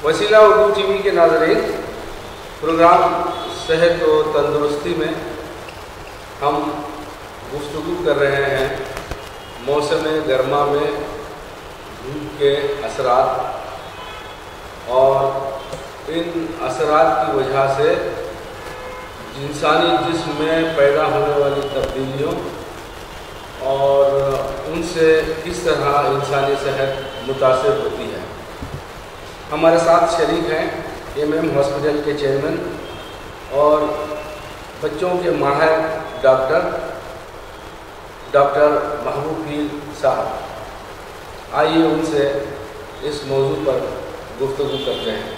वसीला उर्दू टीवी के नाज़रीन, प्रोग्राम सेहत और तंदुरुस्ती में हम गुफ्तगू कर रहे हैं मौसम गर्मा में धूप के असरात और इन असरात की वजह से इंसानी जिस्म में पैदा होने वाली तब्दीलियों और उनसे किस तरह इंसानी सेहत मुतासिर होती है। हमारे साथ शरीक हैं एमएम हॉस्पिटल के चेयरमैन और बच्चों के माहिर डॉक्टर महबूब पीर साहब। आइए उनसे इस मौजू पर गुफ्तगू करते हैं।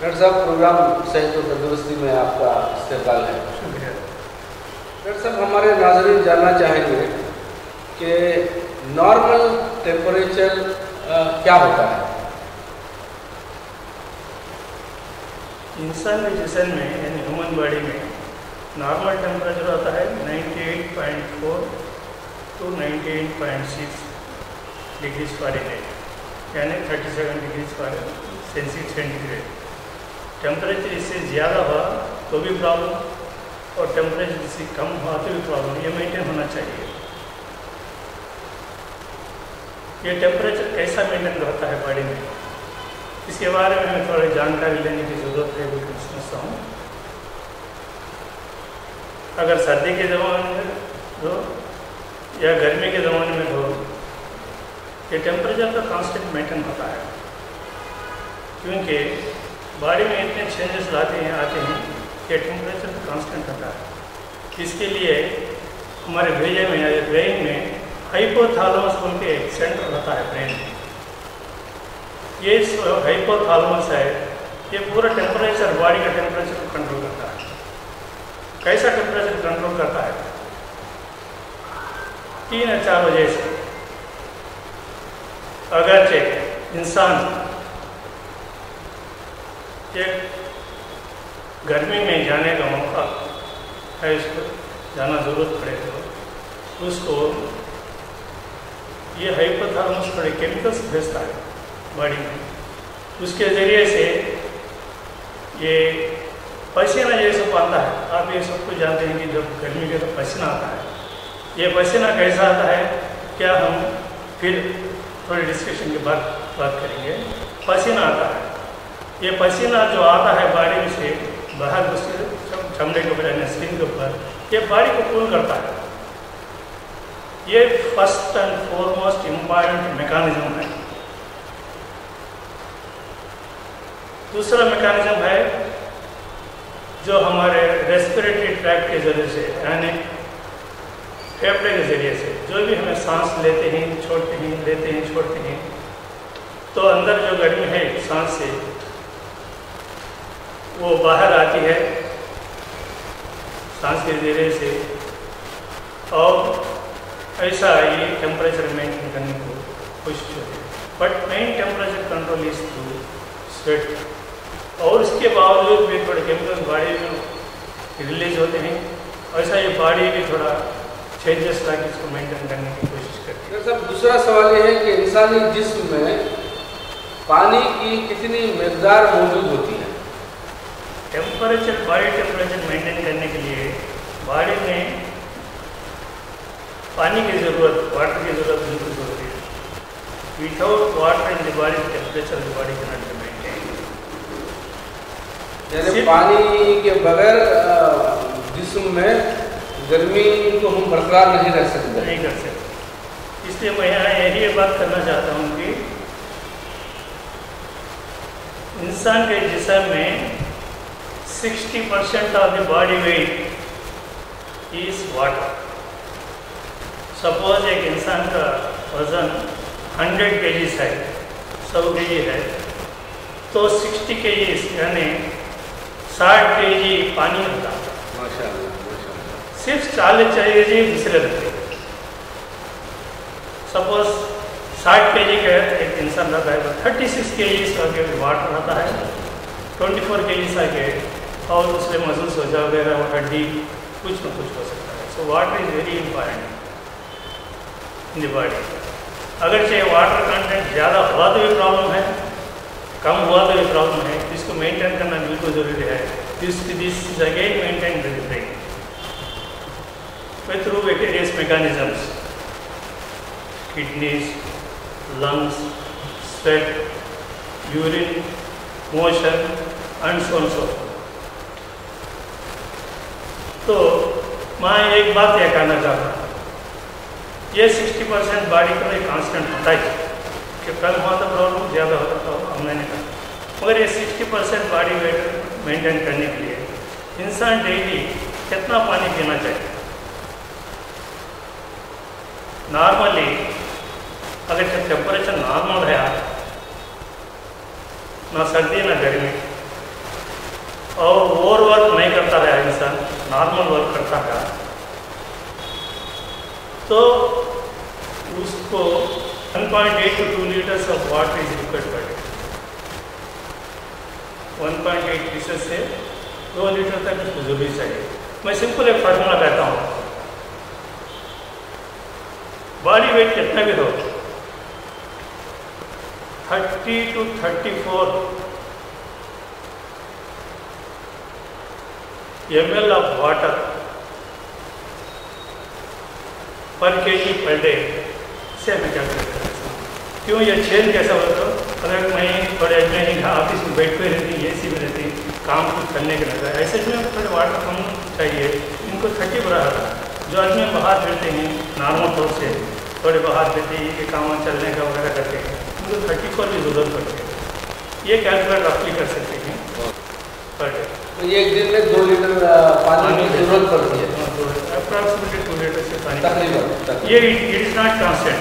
डॉक्टर साहब, प्रोग्राम सेहत और तंदुरुस्ती में आपका इस्तक़बाल है। शुक्रिया। डॉक्टर साहब, हमारे नाज़रीन जानना चाहेंगे कि नॉर्मल टेम्परेचर क्या होता है? इंसान के जिस्म में यानी ह्यूमन बॉडी में नॉर्मल टेम्परेचर होता है 98.4 to 98.6 डिग्रीज फ़ारेनहाइट, यानी 37 डिग्रीज सेंटीग्रेड। टेम्परेचर इससे ज़्यादा हुआ तो भी प्रॉब्लम और टेम्परेचर इससे कम हुआ तो भी प्रॉब्लम। ये मेंटेन होना चाहिए। ये टेम्परेचर कैसा मेंटेन रहता है बॉडी में, इसके बारे में हमें थोड़ी जानकारी लेने की ज़रूरत है। बिल्कुल समझता हूँ। अगर सर्दी के ज़माने में हो या गर्मी के ज़माने में हो, ये टेम्परेचर का कांस्टेंट मेंटेन होता है, क्योंकि बॉडी में इतने चेंजेस आते हैं कि टेम्परेचर कांस्टेंट होता है। इसके लिए हमारे ब्रेन में हाइपोथैलेमस बोल के एक सेंटर होता है ब्रेन में। ये हाइपोथैलेमस है, ये पूरा टेम्परेचर, बॉडी का टेम्परेचर को कंट्रोल करता है। कैसा टेम्परेचर कंट्रोल करता है? 3 या 4 वजह से। अगरचे इंसान एक गर्मी में जाने का मौका है, उसको जाना ज़रूरत पड़े तो उसको ये हाइपोथैलेमस थोड़े केमिकल्स भेजता है बॉडी में। उसके ज़रिए से ये पसीना जैसे आता है। आप ये सब कुछ जानते हैं कि जब गर्मी के तो पसीना आता है। ये पसीना कैसा आता है, क्या हम फिर थोड़ी डिस्कशन के बाद बात करेंगे। पसीना आता है, ये पसीना जो आता है बॉडी में से बाहर दूसरे चमड़े के ऊपर यानी स्किन के ऊपर, ये बॉडी को कूल करता है। ये first and foremost important mechanism है। दूसरा मैकेनिज्म है जो हमारे रेस्पिरेटरी ट्रैक्ट के जरिए से यानी फेफड़े के जरिए से जो भी हमें सांस लेते हैं छोड़ते हैं, लेते हैं छोड़ते हैं, तो अंदर जो गर्मी है सांस से वो बाहर आती है सांस के जरिए से, और ऐसा ये टेम्परेचर मेंटेन करने को कोशिश होती है। But main temperature control is through sweat. और इसके बावजूद भी थोड़े केमिकल्स बॉडी में रिलीज होते हैं। ऐसा ये बॉडी भी थोड़ा चेंजेस ला के इसको मेंटेन करने की कोशिश करती है। सर, दूसरा सवाल ये है कि इंसानी जिस्म में पानी की कितनी मिकदार मौजूद होती है? टेम्परेचर, बॉडी टेम्परेचर मेंटेन करने के लिए बॉडी में पानी की ज़रूरत, वाटर की ज़रूरत बिल्कुल ज़रूरी है। Without water in the body temperature the body can not maintain. यानी पानी के बगैर जिस्म में गर्मी को हम बरकरार नहीं रख सकते। नहीं कर सकते। इसलिए मैं यहाँ यही बात करना चाहता हूँ कि इंसान के जिस्म में 60% of the body weight is water. Suppose एक इंसान का वजन 100 kg है, 100 kg है, तो 60 kg यानी 60 kg पानी होता है। माशाअल्लाह। सिर्फ 40 kg दूसरे रहते हैं। सपोज 60 kg का एक इंसान रहता है, 36 kg का वाटर रहता है, 24 kg का और दूसरे मसल्स वगैरह और हड्डी कुछ न कुछ हो सकता है। So water is very important in the body. अगर चाहे वाटर कंटेंट ज़्यादा हुआ तो भी प्रॉब्लम है, कम हुआ तो ये प्रॉब्लम है, इसको मेंटेन करना बिल्कुल ज़रूरी है. This is again maintain the brain through various mechanisms, kidneys, lungs, sweat, urine, motion and so on so forth. तो मैं एक बात यह कहना चाहता हूँ, ये 60% बॉडी का एक कांस्टेंट होता है कि कल हुआ तो प्रॉब्लम ज़्यादा होता तो हमने नहीं कहा, मगर ये 60% बॉडी वेट मेंटेन करने के लिए इंसान डेली कितना पानी पीना चाहिए? नॉर्मली अगर टेम्परेचर नॉर्मल है, ना सर्दी ना गर्मी, और ओवर वर्क नहीं करता है इंसान, नॉर्मल वर्क करता है, तो उसको 1.8 to 2 liters of water is required per day. 1.8 litre से 2 लीटर तक उसको जरूरी चाहिए. मैं सिंपल एक फार्मूला कहता हूँ, बॉडी वेट कितना भी हो, 30 to 34 ml of water पर kg पर डे से हमें कैलकुलेट करते हैं. क्यों ये चेंज कैसा होता है? अगर मैं थोड़े में ऑफिस में बैठ पे रहती, AC में रहती, काम कुछ करने के लगता है, ऐसे में थोड़े वाटर कम चाहिए. इनको 30 बराबर. जो आदमी बाहर फिरते हैं नॉर्मल तौर से, थोड़े बाहर फिरते ये काम चलने का वगैरह करते हैं, उनको 34 की ज़रूरत पड़ती है. ये कैलकुलेट रफली कर सकते हैं पर डे. तो ये एक दिन में 2 लीटर पानी की जरूरत पड़ती है, अप्रॉक्सीमेटली 2 लीटर से पानी. तकरीबन. ये it is not constant,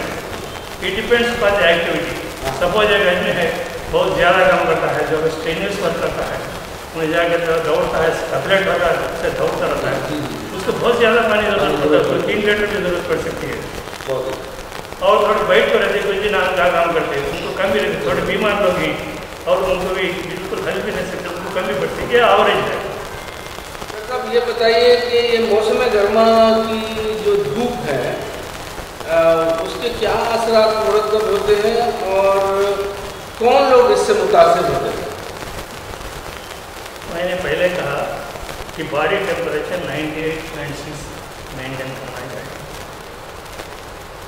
it depends upon the activity. Suppose एक आदमी है बहुत ज़्यादा काम करता है, जो स्ट्रेनियस वर्क करता है, उन्हें जाकर दौड़ता है, एथलेट होता है, उससे दौड़ता रहता है, उसको बहुत ज़्यादा पानी जरूरत पड़ता है, उसको 3 लीटर की जरूरत पड़ सकती है. और थोड़े बैठ कर रहते, कुछ दिन का काम करते हैं, उनको कम भी रहती. थोड़े बीमार लोग हैं और उनको भी बिल्कुल हल भी नहीं सकते, उनको कम भी पड़ती है. ये एवरेज है. साहब ये बताइए कि ये मौसम गर्मा की जो धूप है उसके क्या असरात मुरतब होते हैं और कौन लोग इससे मुतासिर होते हैं? मैंने पहले कहा कि बॉडी टेम्परेचर 98.6 मेंटेन करना चाहिए.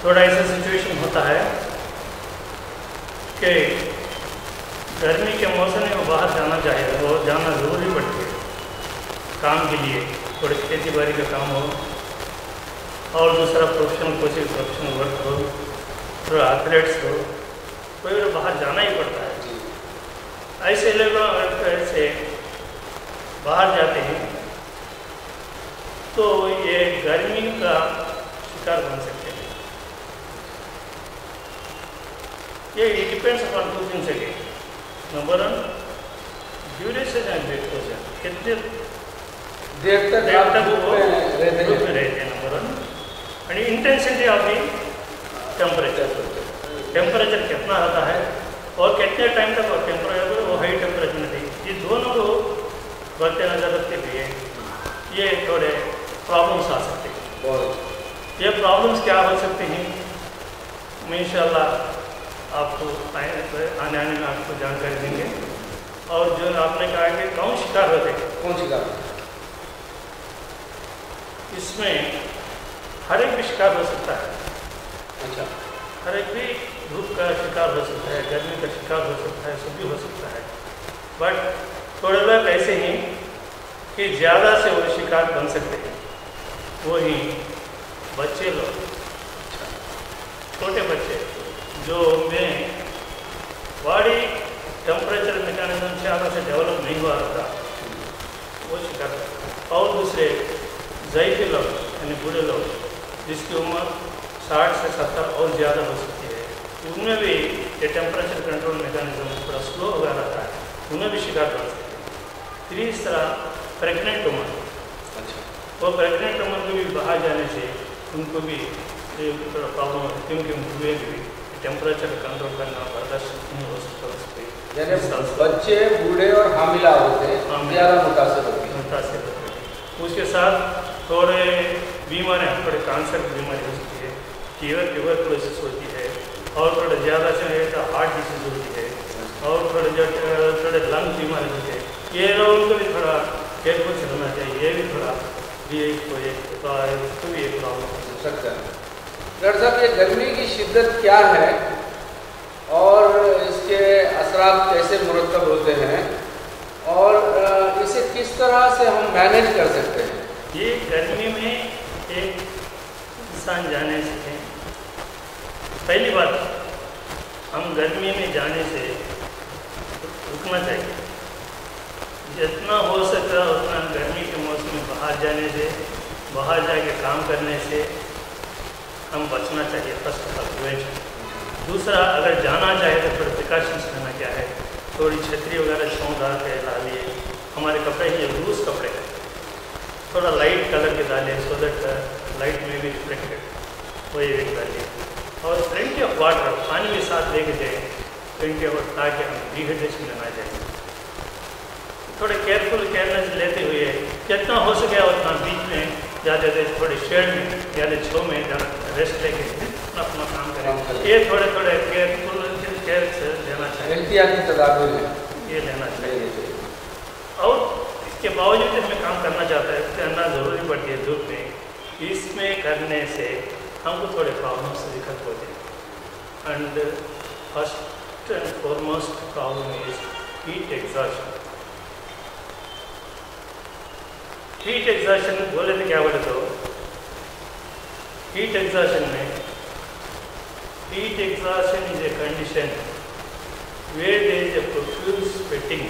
थोड़ा ऐसा सिचुएशन होता है कि गर्मी के मौसम में बाहर जाना चाहिए, वो जाना ज़रूरी पड़ती है काम के लिए, थोड़ी खेती बाड़ी का काम हो और दूसरा प्रोफेशनल कोचिंग प्रोफेशनल वर्क हो, थोड़ा एथलेट्स हो, कोई बाहर जाना ही पड़ता है. ऐसे लोग ऐसे बाहर जाते हैं तो ये गर्मी का शिकार बन सकते हैं. ये depends upon 2 things again. Number 1 duration and exposure, कितने देर तक वो रहते हैं. Number 1 and intensity of the temperature, temperature कितना रहता है और कितने टाइम तक टेम्परेचर वो हाई टेम्परेचर में थी. ये दोनों को बढ़ते नजर रखते हुए ये थोड़े प्रॉब्लम्स आ सकते हैं. ये प्रॉब्लम्स क्या हो सकते हैं, मैं इंशाल्लाह आपको आने में आपको जानकारी देंगे. और जो आपने कहा कि कौन शिकार होते हैं, कौन शिकार? इसमें हर एक भी शिकार हो सकता है. अच्छा. हर एक भी धूप का शिकार हो सकता है, गर्मी का शिकार हो सकता है, सब भी हो सकता है. बट थोड़े लोग ऐसे हैं कि ज़्यादा से वो शिकार बन सकते हैं. वही बच्चे लोग, छोटे बच्चे जो में बॉडी टेम्परेचर मैकेनिज्म ज़्यादा से डेवलप नहीं हुआ रहता, वो शिकार. और दूसरे ज़ईफ़े लोग यानी बूढ़े लोग जिसकी उम्र 60 से 70 और ज़्यादा हो सकती है, उनमें भी ये टेम्परेचर कंट्रोल मैकेनिज्म थोड़ा स्लो हो रहता है, उन्हें भी शिकार बन सकते हैं. तीसरा प्रेग्नेंट वुमन. अच्छा. वो प्रेग्नेंट वुमन को भी बाहर जाने से उनको भी थोड़ा प्रॉब्लम होती है, क्योंकि उनके भी टेम्परेचर कंट्रोल करना बर्दाश्त नहीं हो सकता. बच्चे, बूढ़े और हामिला होते हैं, ज़्यादा मुतासिर होते हैं. उसके साथ थोड़े बीमारियाँ, थोड़े कैंसर की बीमारी हो सकती है, ट्यूबरकुलोसिस होती है, और थोड़ा ज़्यादा से हार्ट डिसीज होती है, और थोड़े लंग बीमारी होते हैं, ये लोगों को भी थोड़ा केयरफुल चलना चाहिए। ये भी थोड़ा इसको भी एक प्रॉब्लम हो सकता है। डॉक्टर साहब, ये गर्मी की शिद्दत क्या है और इसके असरात कैसे मुरतब होते हैं और इसे किस तरह से हम मैनेज कर सकते हैं? ये गर्मी में एक इंसान जाने से पहली बात, हम गर्मी में जाने से रुकना चाहिए। जितना हो सकता है उतना गर्मी के मौसम में बाहर जाने से, बाहर जाके काम करने से हम बचना चाहिए, फर्स्ट ऑफ। दूसरा, अगर जाना चाहे तो थोड़ा प्रिकॉशंस लेना क्या है, थोड़ी छतरी वगैरह छाँव डाल के डालिए। हमारे कपड़े ये लूज कपड़े हैं, थोड़ा लाइट कलर के डालिए, सो दैट लाइट में भी रिफ्लेक्टेड, वही एक डालिए। और प्लेंटी ऑफ वाटर, पानी भी साथ लेके जाए, प्लेंटी ऑफ, ताकि हम डिहाइड्रेशन लेना चाहिए। थोड़े केयरनेस लेते हुए जितना हो सके उतना बीच में जाते थे, थोड़े शेड में ज़्यादा छो में रेस्ट लेके अपना काम करें। ये थोड़े केयर से लेना चाहिए, एहतियाती तदाबीर ये लेना चाहिए। और इसके बावजूद हमें काम करना चाहता है, करना ज़रूरी पड़ती है धूप में। इसमें करने से हमको थोड़े प्रॉब्लम से दिक्कत होती है। And first and foremost problem is heat exhaustion. Heat exhaustion बोले तो क्या बोले तो हीट एग्जॉशन में, heat exhaustion is a condition where there is a profuse sweating,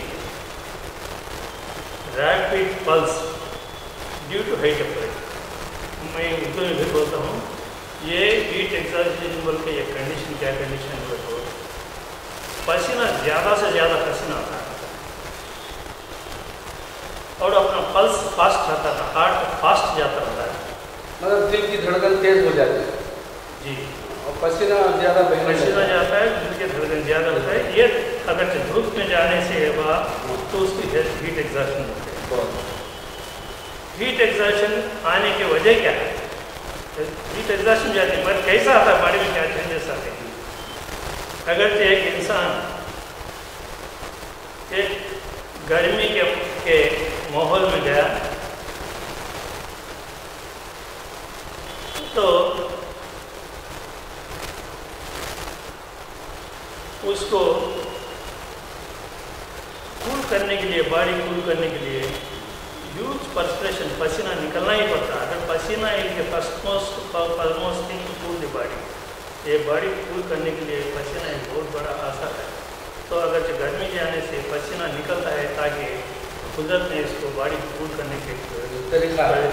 rapid pulse due to high temperature। मैं उर्दू में भी बोलता हूँ, ये हीट एग्जॉशन बोल के ये कंडीशन क्या कंडीशन है तो पसीना ज़्यादा से ज़्यादा पसीना आता है और अपना पल्स फास्ट रहता है, हार्ट फास्ट जाता रहता है, मतलब दिल की धड़कन तेज हो जाती है जी, और पसीना ज़्यादा पसीना जाता है, दिल की धड़कन ज़्यादा होता है। ये अगर धूप में जाने से तो उसकी हीट एग्जॉशन होती है। हीट एग्जॉशन आने की वजह क्या है? हीट एग्जॉशन जाती है, मगर कैसा आता है, बॉडी में क्या चेंजेस आते हैं? अगर एक इंसान एक गर्मी के माहौल में गया तो उसको कूल करने के लिए, बॉडी कूल करने के लिए ह्यूज पर्सपिरेशन, पसीना निकलना ही पड़ता है। अगर पसीना एक first thing to cool the body, ये बॉडी कूल करने के लिए पसीना एक बहुत बड़ा असर है। तो अगर जो गर्मी जाने से पसीना निकलता है ताकि कुदरत ने इसको बॉडी कूल करने के तरीका है,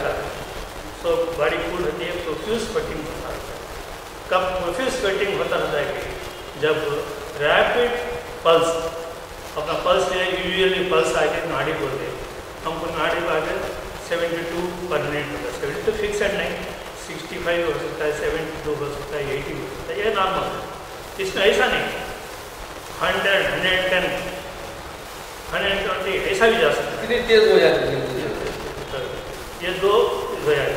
तो बॉडी कूल होती है, प्रोफ्यूज स्वेटिंग होता है। कब प्रोफ्यूज स्वेटिंग होता रहता है कि जब रैपिड पल्स, अपना पल्स है, यूजुअली पल्स आके नाड़ी बोलते हैं, हमको नाड़ी को आगे 72 पर मिनट होता है। 72 फिक्सड नहीं, 65 हो सकता है, 72 हो सकता है, 80 हो सकता है, ये नॉर्मल है। इसमें ऐसा नहीं 100, 110, 120 ऐसा भी जा सकता है, कितनी तेज हो जाती है। ये दो हो जाए,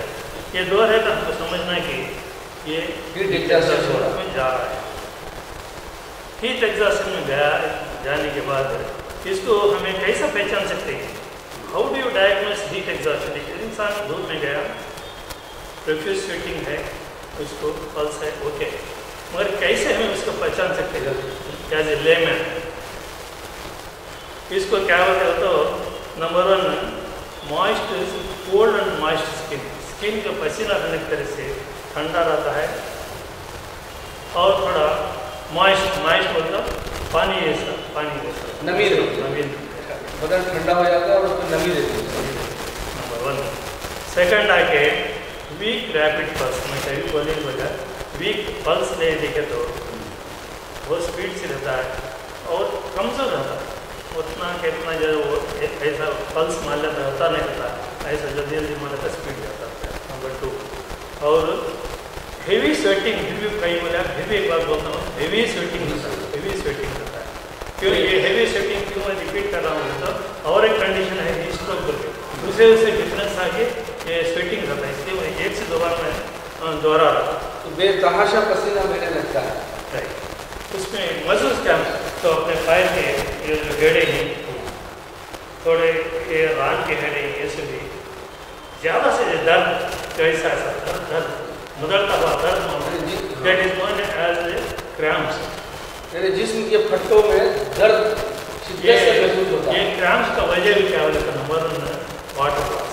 ये दो है तो हमको समझना है कि ये हीट एग्जॉशन में जा रहा है। हीट एग्जॉशन में जाने के बाद इसको हमें कैसा पहचान सकते हैं? How do you diagnose heat exhaustion? एक इंसान धूप में गया, प्रोफ्यूज स्वेटिंग है, उसको पल्स है, ओके, मगर कैसे हमें उसको पहचान सकते हैं एज ए लेमैन? इसको क्या बोलते हो तो number 1, moist, cold and moist skin. Skin का पसीना रहने की तरह से ठंडा रहता है और थोड़ा मॉइस्ट बोलता पानी जैसा, नमी नमी, बदन ठंडा हो जाता है और उसमें नमी रहती है। नंबर 1। सेकंड आके वीक रैपिड पल्स। मैं कभी बोलने की वजह वीक पल्स ले देखे तो बहुत स्पीड से रहता है और कमज़ोर रहता है, उतना कितना जो वो ऐसा पल्स मान लेता होता नहीं रहता, ऐसा जल्दी मान लेता, स्पीड जाता है। नंबर 2, और हेवी स्वेटिंग, कहीं बोला फिर भी एक बार बोलता हूँ, हेवी स्वेटिंग होता है। क्यों ये हेवी स्वेटिंग क्यों मैं रिपीट कर रहा हूँ? तो और एक कंडीशन है हीट स्ट्रोक करके, दूसरे से डिफरेंस आगे ये स्वेटिंग रहता है, इसलिए मैं 1 से 2 बार मैं दोहरा रहा हूँ। तो बेतहाशा पसीना बहने लगता है। राइट। उसमें मसल्स क्रैम्प्स तो अपने पैर के ये जो हेड़े हैं थोड़े ये रान के हेड़े ये से भी ज़्यादा से दर्द कैसा ऐसा दर्द मुदलता हुआ दर्द that is known as cramps. यानी जिस्म के फट्टों में दर्द ये क्रैम्प्स का वजह भी क्या होता है? Number 1 water loss.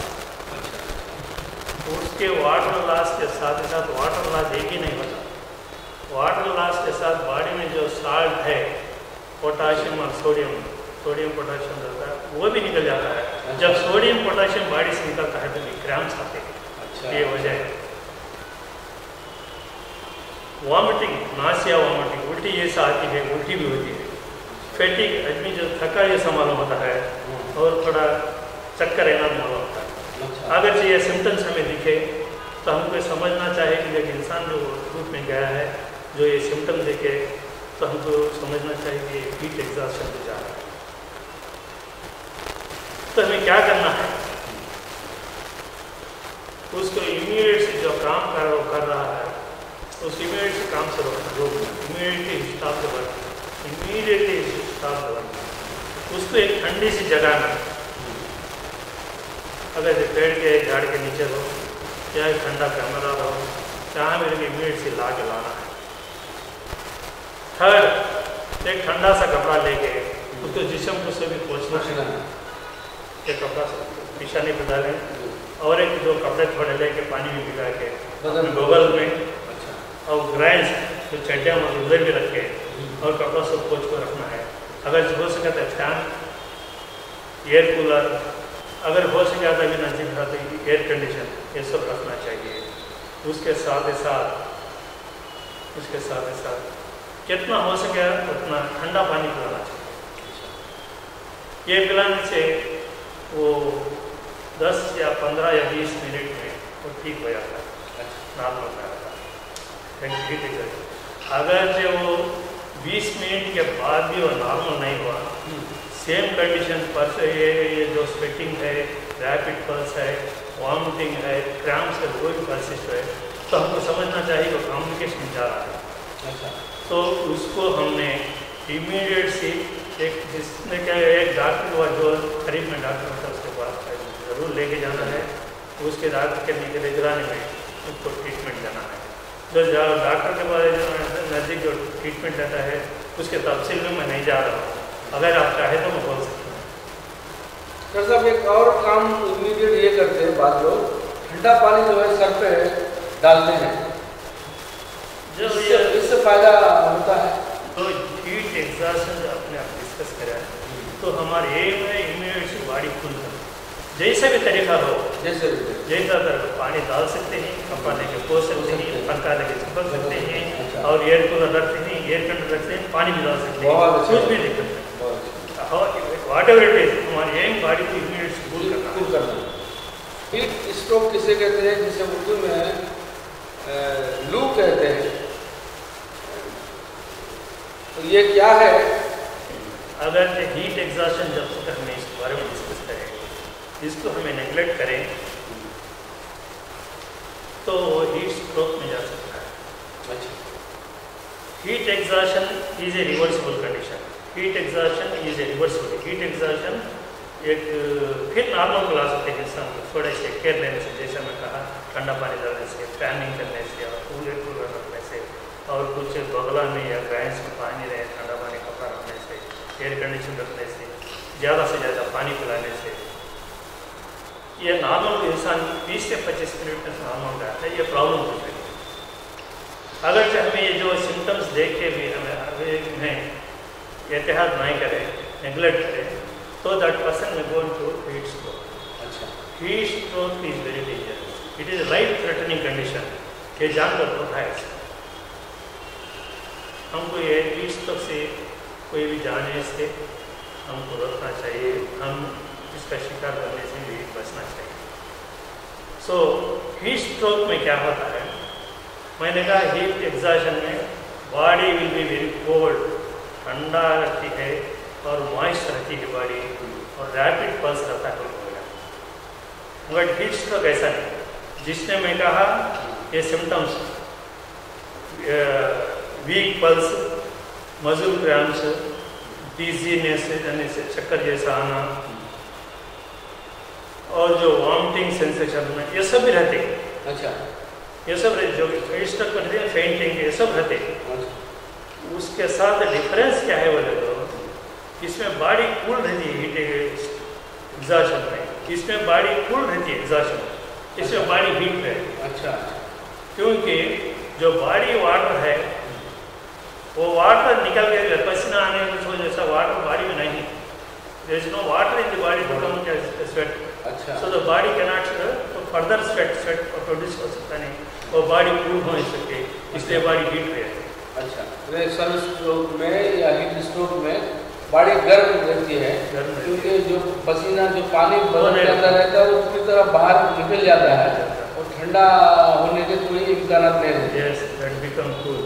उसके वाटर लॉस के साथ ही साथ वाटर लॉस एक ही नहीं होता, वाटर लॉस के साथ बॉडी में जो साल्ट है पोटाशियम और सोडियम पोटाशियम रहता है वो भी निकल जाता है। जब सोडियम पोटाशियम बॉडी से निकलता है तो क्रैम्प्स आते हैं। ये वजह है। वॉमिटिंग, नासिया वॉमिटिंग, उल्टी जैसा आती है, उल्टी भी होती है। फैटिक, आदमी जो थका जैसा मालूम होता है और थोड़ा चक्कर रहना मालूम होता है। अगर ये सिम्टम्स हमें दिखे तो हमको समझना चाहिए कि एक इंसान जो धूप में गया है, जो ये सिम्टम देखे तो हमको समझना चाहिए कि हीट एग्जॉस्शन पे जा रहा है। तो हमें क्या करना है? उसको इमीडिएट से जो काम कर रहा है उस इमीडिएट से काम से रोकना, immediately stop the work, immediately stop the work. उसको एक ठंडी सी जगह में, अगर पेड़ के झाड़ के नीचे रहो या एक ठंडा कैमरा रहो, जहाँ मेरे को इमीडिएट से ला के लाना है। थर्ड, एक ठंडा सा कपड़ा लेके उसको जिस्म को से भी पोंछना है। एक कपड़ा पिशानी पे डालें और एक दो कपड़े थोड़े लेके पानी में भिगा के बगल में और ग्राइंस जो चड्डियाँ उधर भी रखे और कपड़ा सब पोंछ को रखना है। अगर हो सके तो फैन, एयर कूलर, अगर हो सके तो भी नजदीक था तो एयर कंडीशन, ये सब रखना चाहिए। उसके साथ ही साथ जितना हो सके उतना ठंडा पानी पिलाना चाहिए। ये पिलाने से वो 10 या 15 या 20 मिनट में वो ठीक हो जाता है, नॉर्मल हो जाता है। अगर जो वो 20 मिनट के बाद भी वो नॉर्मल नहीं हुआ, सेम कंडीशन पर से ये जो स्वेटिंग है, रैपिड पल्स है, वॉमिटिंग है, क्रैम्प्स है, वो भी परसिस्ट है, तो हमको समझना चाहिए वो कॉम्प्लिकेशन जा रहा है। तो उसको हमने इमीडिएट से जिसने क्या एक डॉक्टर के बाद जो करीब में डॉक्टर होता है उसके पास ज़रूर लेके जाना है। उसके डॉक्टर के निगरानी में उसको ट्रीटमेंट देना है। जो डॉक्टर के पास नज़दीक जो ट्रीटमेंट देता है उसके तफसील में मैं नहीं जा रहा हूँ, अगर आप चाहे तो मैं बोल सकता हूँ। सर साहब एक और काम इमीडिएट ये करते हैं बाद लोग, ठंडा पानी जो है सर पे डालते हैं, जो इससे फायदा होता है। तो हीट एग्जॉस्शन अपने आप डिस्कस करें तो हमारे एम है इम्यूनिटी बॉडी फुल कर, जैसा भी तरीका हो, जैसा पानी डाल सकते हैं, कपड़ा लेके पोछ सकते हैं, पंखा लेके चिपक सकते हैं और एयर कूलर रखते हैं, एयर कंडीशनर रखते हैं, पानी भी डाल सकते हैं, कुछ भी दिक्कत नहीं। वॉट एवर इट इज, हमारी एम बॉडी को इम्यूनिटी फुल करना। हीट स्ट्रोक किसे कहते हैं, जिसे उर्दू में लू कहते हैं, तो ये क्या है? अगर हीट एग्जॉस्शन जब तक हमें इस बारे में डिस्कस करें, इसको हमें नेगलेक्ट करें तो हीट स्ट्रोक में जा सकता है। अच्छा, heat exhaustion is a reversible condition. Heat exhaustion is a reversible. Heat exhaustion एक फिर नॉर्मल को ला सकते हैं इंसान को थोड़े से केयर लेने से, जैसे मैं कहा ठंडा पानी डालने से, फैनिंग करने से और कूलर रखने से और कुछ बगला में या ग्राइंस में पानी रहे, ठंडा पानी कपड़ा रखने से, एयर कंडीशन रखने से, ज़्यादा से ज़्यादा पानी पिलाने से, ये नॉर्मल इंसान 20 से 25 मिनट में नॉर्मल रहता है। ये प्रॉब्लम हो सकती है। अगर हमें ये जो सिम्टम्स देख के भी हमें एहतियात नहीं करें, नेगलेक्ट करें, तो दैट पर्सन में गो टू हीट स्ट्रोक। अच्छा, heat stroke is very dangerous. It is life threatening condition के जानवर होता है। हमको ये हीट स्ट्रोक से कोई भी जाने से हमको रोकना चाहिए, हम इसका शिकार बनने से भी बचना चाहिए। सो हीट स्ट्रोक में क्या होता है, मैंने कहा हीट एग्जॉस्शन में body will be very cold, ठंडा रहती है और मॉइस्ट रहती है बॉडी और रैपिड पल्स रहता है। मगर हीट स्ट्रोक ऐसा नहीं, जिसने मैं कहा ये symptoms week pulse, muscle cramps, dizziness यानी चक्कर जैसा आना, और जो वॉमिटिंग सेंसेशन में ये सब भी रहते हैं। अच्छा, ये सब जो स्ट्रोक करते हैं, फेंटिंग, ये सब रहते हैं। उसके साथ डिफरेंस क्या है बोले तो इसमें बॉडी कूल रहती है हीट एग्जॉशन में, इसमें बॉडी कूल रहती है एग्जॉशन में, इसमें बॉडी हीट रहती है। अच्छा, क्योंकि जो बॉडी वाटर है वो वाटर निकल के पसीना आने की वजह से वाटर बॉडी में नहीं, there is no water in the body to come sweat. अच्छा, so the body can not further sweat produce हो सकता नहीं, और बॉडी कूल हो नहीं सकती, इसलिए बॉडी हीट रहती है। अच्छा, सन स्ट्रोक में या हीट स्ट्रोक में बॉडी गर्म रहती है, क्योंकि जो पसीना जो पानी बदल जाता रहता है वो पूरी तरह बाहर निकल जाता है और ठंडा होने के कोई इम्कान नहीं रहते। Yes, that become cool.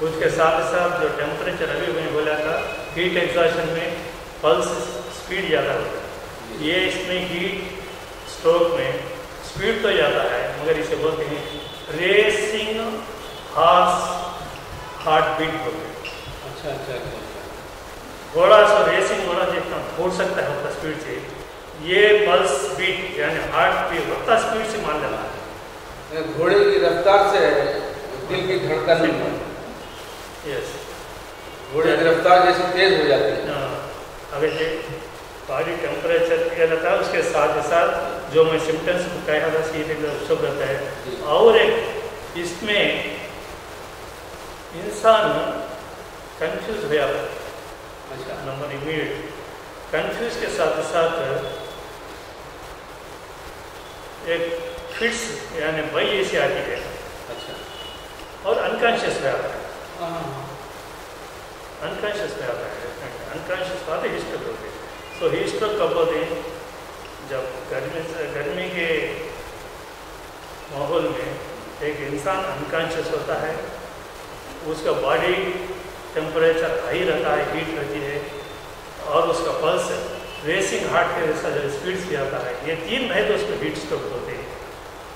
उसके साथ साथ जो टेम्परेचर अभी मैंने बोला था, हीट एग्जॉशन में पल्स स्पीड ज़्यादा होता है। ये इसमें हीट स्ट्रोक में स्पीड तो ज़्यादा है, मगर इसे बोलते हैं रेसिंग हॉर्स हार्ट बीट हो गया। अच्छा अच्छा अच्छा, थोड़ा सा रेसिंग होना जितना हो सकता है उतना स्पीड से, ये पल्स बीट यानी हार्ट बीट उतना स्पीड से मान लेना है। घोड़े की रफ्तार से दिल की धड़कन, यस, घोड़े की रफ्तार जैसे तेज हो जाती है। अगर ये बॉडी टेम्परेचर किया जाता है, उसके साथ साथ जो मैं सिम्टम्स कहा था सीधे सब रहता है। और एक इसमें इंसान कंफ्यूज हो जाता है। अच्छा, नंबर इमीडिएट कंफ्यूज के साथ साथ एक फिट्स यानी भय ऐसी आती है। अच्छा, और अनकॉन्शियस में आता है, हाँ, अनकॉन्शियस में आता है, अनकॉन्शियस आते ही स्ट्रोक होते हैं। सो ही स्ट्रोक कब होते हैं? जब गर्मी के माहौल में एक इंसान अनकॉन्शियस होता है, उसका बॉडी टेम्परेचर हाई रहता है, हीट रहती है, और उसका पल्स रेसिंग हार्ट के जैसा जो स्पीड से आता है, ये तीन रहे तो उसको हीट स्ट्रोक होते हैं।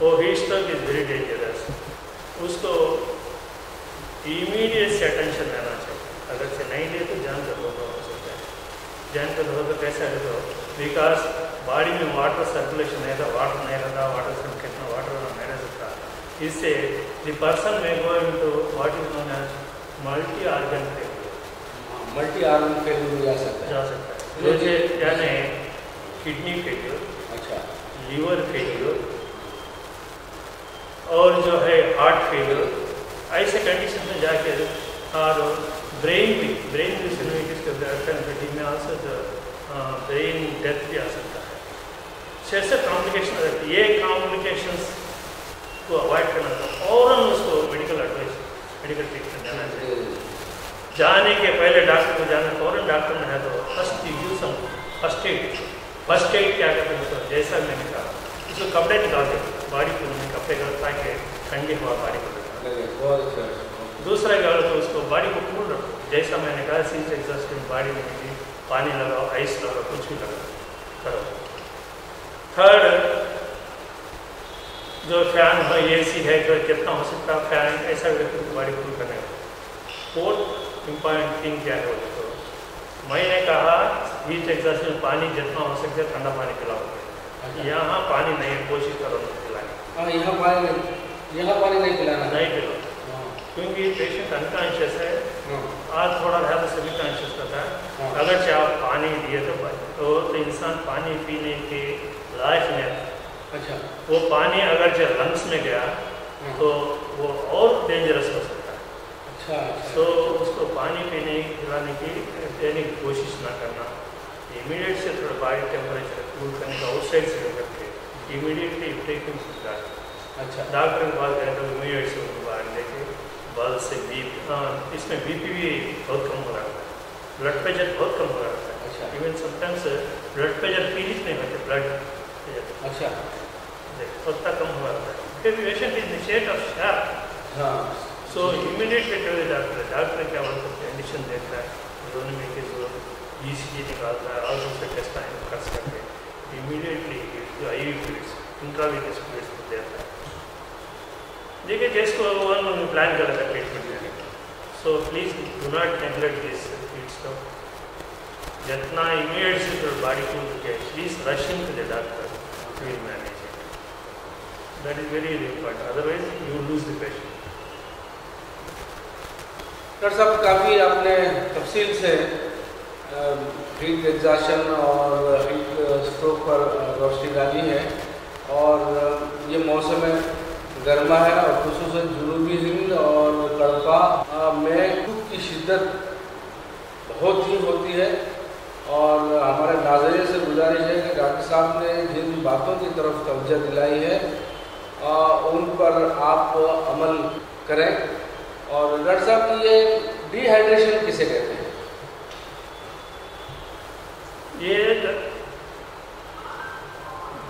वो heat stroke is very dangerous. उसको इमीडिएट से अटेंशन लेना चाहिए, अगर से नहीं ले तो जान का धोखा हो सकता है। जान का धोखा कैसे है? तो बिकॉज बॉडी में वाटर सर्कुलेशन नहीं रहता, वाटर नहीं रहता, वाटर से कितना वाटर नहीं रह सकता। इससे द पर्सन में going to what is known as multi organ failure, multi organ failure जा सकता है। जैसे यानी किडनी फेलियर, अच्छा, लीवर फेलियर, और जो है हार्ट फेलियर, ऐसे कंडीशन में जाके, और ब्रेन भी में आल्सो ब्रेन डेथ भी आ सकता है। जैसे कॉम्प्लिकेशन रहती है, ये कॉम्प्लिकेशंस को अवॉइड करना था और उसको मेडिकल एडवाइस, मेडिकल ट्रीटमेंट देना चाहिए। जाने के पहले डॉक्टर को जाना, फौरन डॉक्टर ने है तो first use first aid. First aid क्या करते हैं? तो जैसा मैंने कहा, उसको कपड़े निकाल दे, बॉडी को कपड़े का ताकि ठंडी हवा बॉडी को लगे। दूसरा क्या तो उसको बॉडी को कूल रखो, जैसा मैंने कहा सीट एग्जॉस्ट बॉडी में पानी लगाओ, आइस लगाओ, कुछ भी लगाओ करो। थर्ड, जो फैन हो, एसी है, जो कितना हो सकता है फैन, ऐसा व्यक्ति को बॉडी कूल करने का। फोर्थ इम्पॉर्टेंट थिंग क्या है? तो मैंने कहा हीट एग्जॉस्ट में पानी जितना हो सकता है ठंडा पानी पिलाओ। यहाँ पानी नहीं, कोशिश करो ना पिलाने। यहाँ पानी नहीं पिलाना, नहीं पिलाओ, क्योंकि पेशेंट अनकॉन्शियस है। आज थोड़ा ज़्यादा सभी कॉन्शियस रहता है। अगर चाहे आप पानी दिए तो इंसान पानी पीने के लायक में, अच्छा, वो पानी अगर चाहे लंग्स में गया तो वो और डेंजरस हो सकता है। अच्छा, तो उसको पानी पिलाने की कोशिश ना करना, इमीडिएट से थोड़ा बॉडी टेम्परेचर कूल करने का, आउटसाइड से करके इमीडिएटली टेकिंग डॉक्टर। अच्छा, डॉक्टर के पास गए तो इमीडिएट से उनको बाहर लेके बल से इसमें बीपी भी बहुत कम हो रहा है, ब्लड प्रेशर बहुत कम हो रहा है। अच्छा, even sometimes blood pressure feel नहीं होते, ब्लड प्रेशर, अच्छा, उतना कम हो रहा है। फिर patient is in state of shock, हाँ, so immediately tell the doctor. Doctor क्या बोलते हैं, कंडीशन देखता है, दोनों में के जो ECG निकालता है और दूसरे टेस्ट टाइम खर्च करके इमीडिएटली जो IV फ्लूइड्स, इंट्रावेनस फ्लूइड्स देता है। देखिए जिसको वन प्लान कर रहा है ट्रीटमेंट देने, सो So please do not neglect this feedstock. जितना immediate से your body को please rush into the doctor to manage it. That is very important. Otherwise you will lose the patient. Doctor साहब काफ़ी आपने तफसील से हीट एग्जॉशन और heat stroke पर रोशनी डाली है और ये मौसम गर्मा है और खुसूसन जुनूबी हिंद और कड़पा में धूप की शिद्दत बहुत ही होती है और हमारे नाज़रीन से गुजारिश है कि डॉक्टर साहब ने जिन बातों की तरफ तवज्जो दिलाई है उन पर आप अमल करें। और डॉक्टर साहब ये डिहाइड्रेशन किसे कहते हैं? ये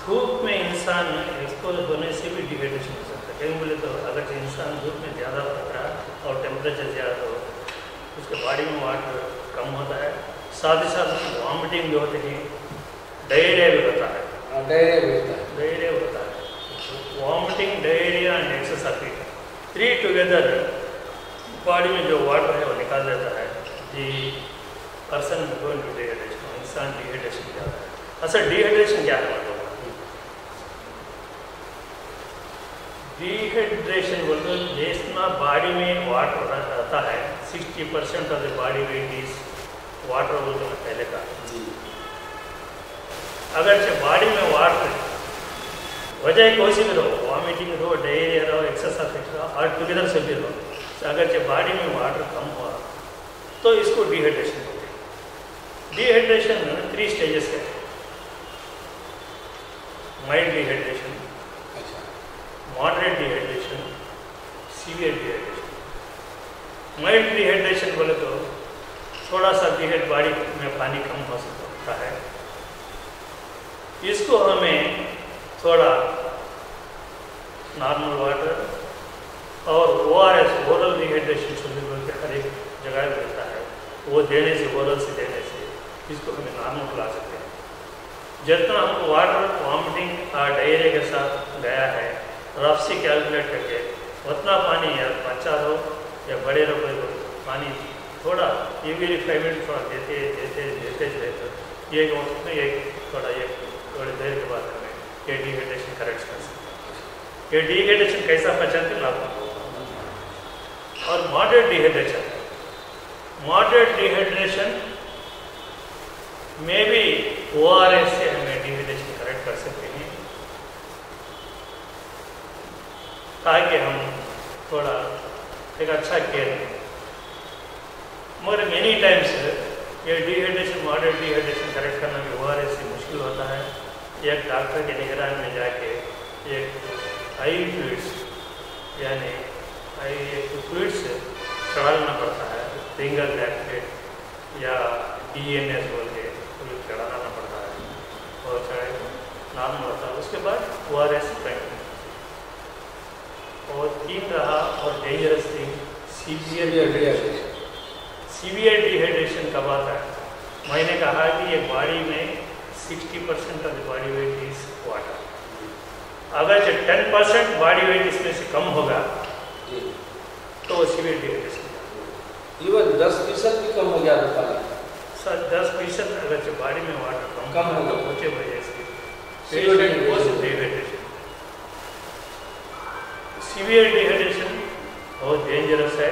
धूप में इंसान एक्सपोज होने से भी डिहाइड्रेशन हो सकता है। कहीं बोले तो अगर इंसान धूप में ज़्यादा पड़ता है और टेम्परेचर ज़्यादा हो उसके बॉडी में वाटर कम होता है, साथ ही साथ वॉमिटिंग भी होती है, डायरिया भी होता है। डायरिया होता है। Vomiting, diarrhoea and excess of heat, 3 together body में जो वाटर है वो निकाल देता है। The person going to dehydration, इंसान डिहाइड्रेशन ज़्यादा है। अच्छा, डिहाइड्रेशन क्या है? डिहाइड्रेशन बोलते जितना बॉडी में वाटर रहता है 60% of the body weight is water बोलते हैं पहले का। अगर बॉडी में वाटर वजह कोई सी भी रहो, वॉमिटिंग रहो, डायरिया रहो, एक्सेस ऑफ हीट रहो और टुगेदर से भी रहो, अगर बॉडी में वाटर कम हुआ तो इसको डिहाइड्रेशन बोलते हैं। डिहाइड्रेशन 3 स्टेजेस है। Mild dehydration, moderate dehydration, severe dehydration. Mild dehydration बोले तो थोड़ा सा बॉडी में पानी कम हो सकता है, इसको हमें थोड़ा नॉर्मल वाटर और ORS ओरल डिहाइड्रेशन सोल्यूबल के हर एक जगह मिलता है, वो देने से, ओरल से देने से इसको हमें नॉर्मल ला सकते हैं। जितना हमको वाटर वॉमिटिंग और डायरिया के साथ गया है रफ से कैलकुलेट करके उतना पानी या बच्चा हो या बड़े लोग पानी थोड़ा ये भी रिफाइनमेंट थोड़ा देते ये थोड़ा थोड़ी देर के बाद हमें ये डिहाइड्रेशन करेक्ट कर सकते हैं। ये डिहाइड्रेशन कैसा पहचानते हैं आपको? और मॉडरेट डिहाइड्रेशन में भी ORS से हमें डिहाइड्रेशन करेक्ट कर सकते हैं ताकि हम थोड़ा एक अच्छा केयर लें। मगर मेनी टाइम्स ये डिहाइड्रेशन, मॉडरेट डिहाइड्रेशन करेक्ट करना भी ORS से मुश्किल होता है। एक डॉक्टर के निगरानी में जाके एक आई फ्लूइड्स यानी फ्लूइड्स चढ़ाना पड़ता है, सिंगल लैक्टेट या DNS बोल के चढ़ाना पड़ता है और चाहे नॉर्मल होता है। उसके बाद ORS ट्रीटमेंट और 3 रहा और डेंजरस थिंग सीवियर डिहाइड्रेशन कब आता है? मैंने कहा कि ये बॉडी में 60% of the body weight is water. अगर 10% बॉडी वेट इसमें से कम होगा तो सीवियर डिहाइड्रेशन। इवन 10% भी कम हो गया तो पानी सर 10% अगर बॉडी में वाटर कम होगा पहुँचे वजह से डिहाइड्रेशन। सीवियर डिहाइड्रेशन बहुत डेंजरस है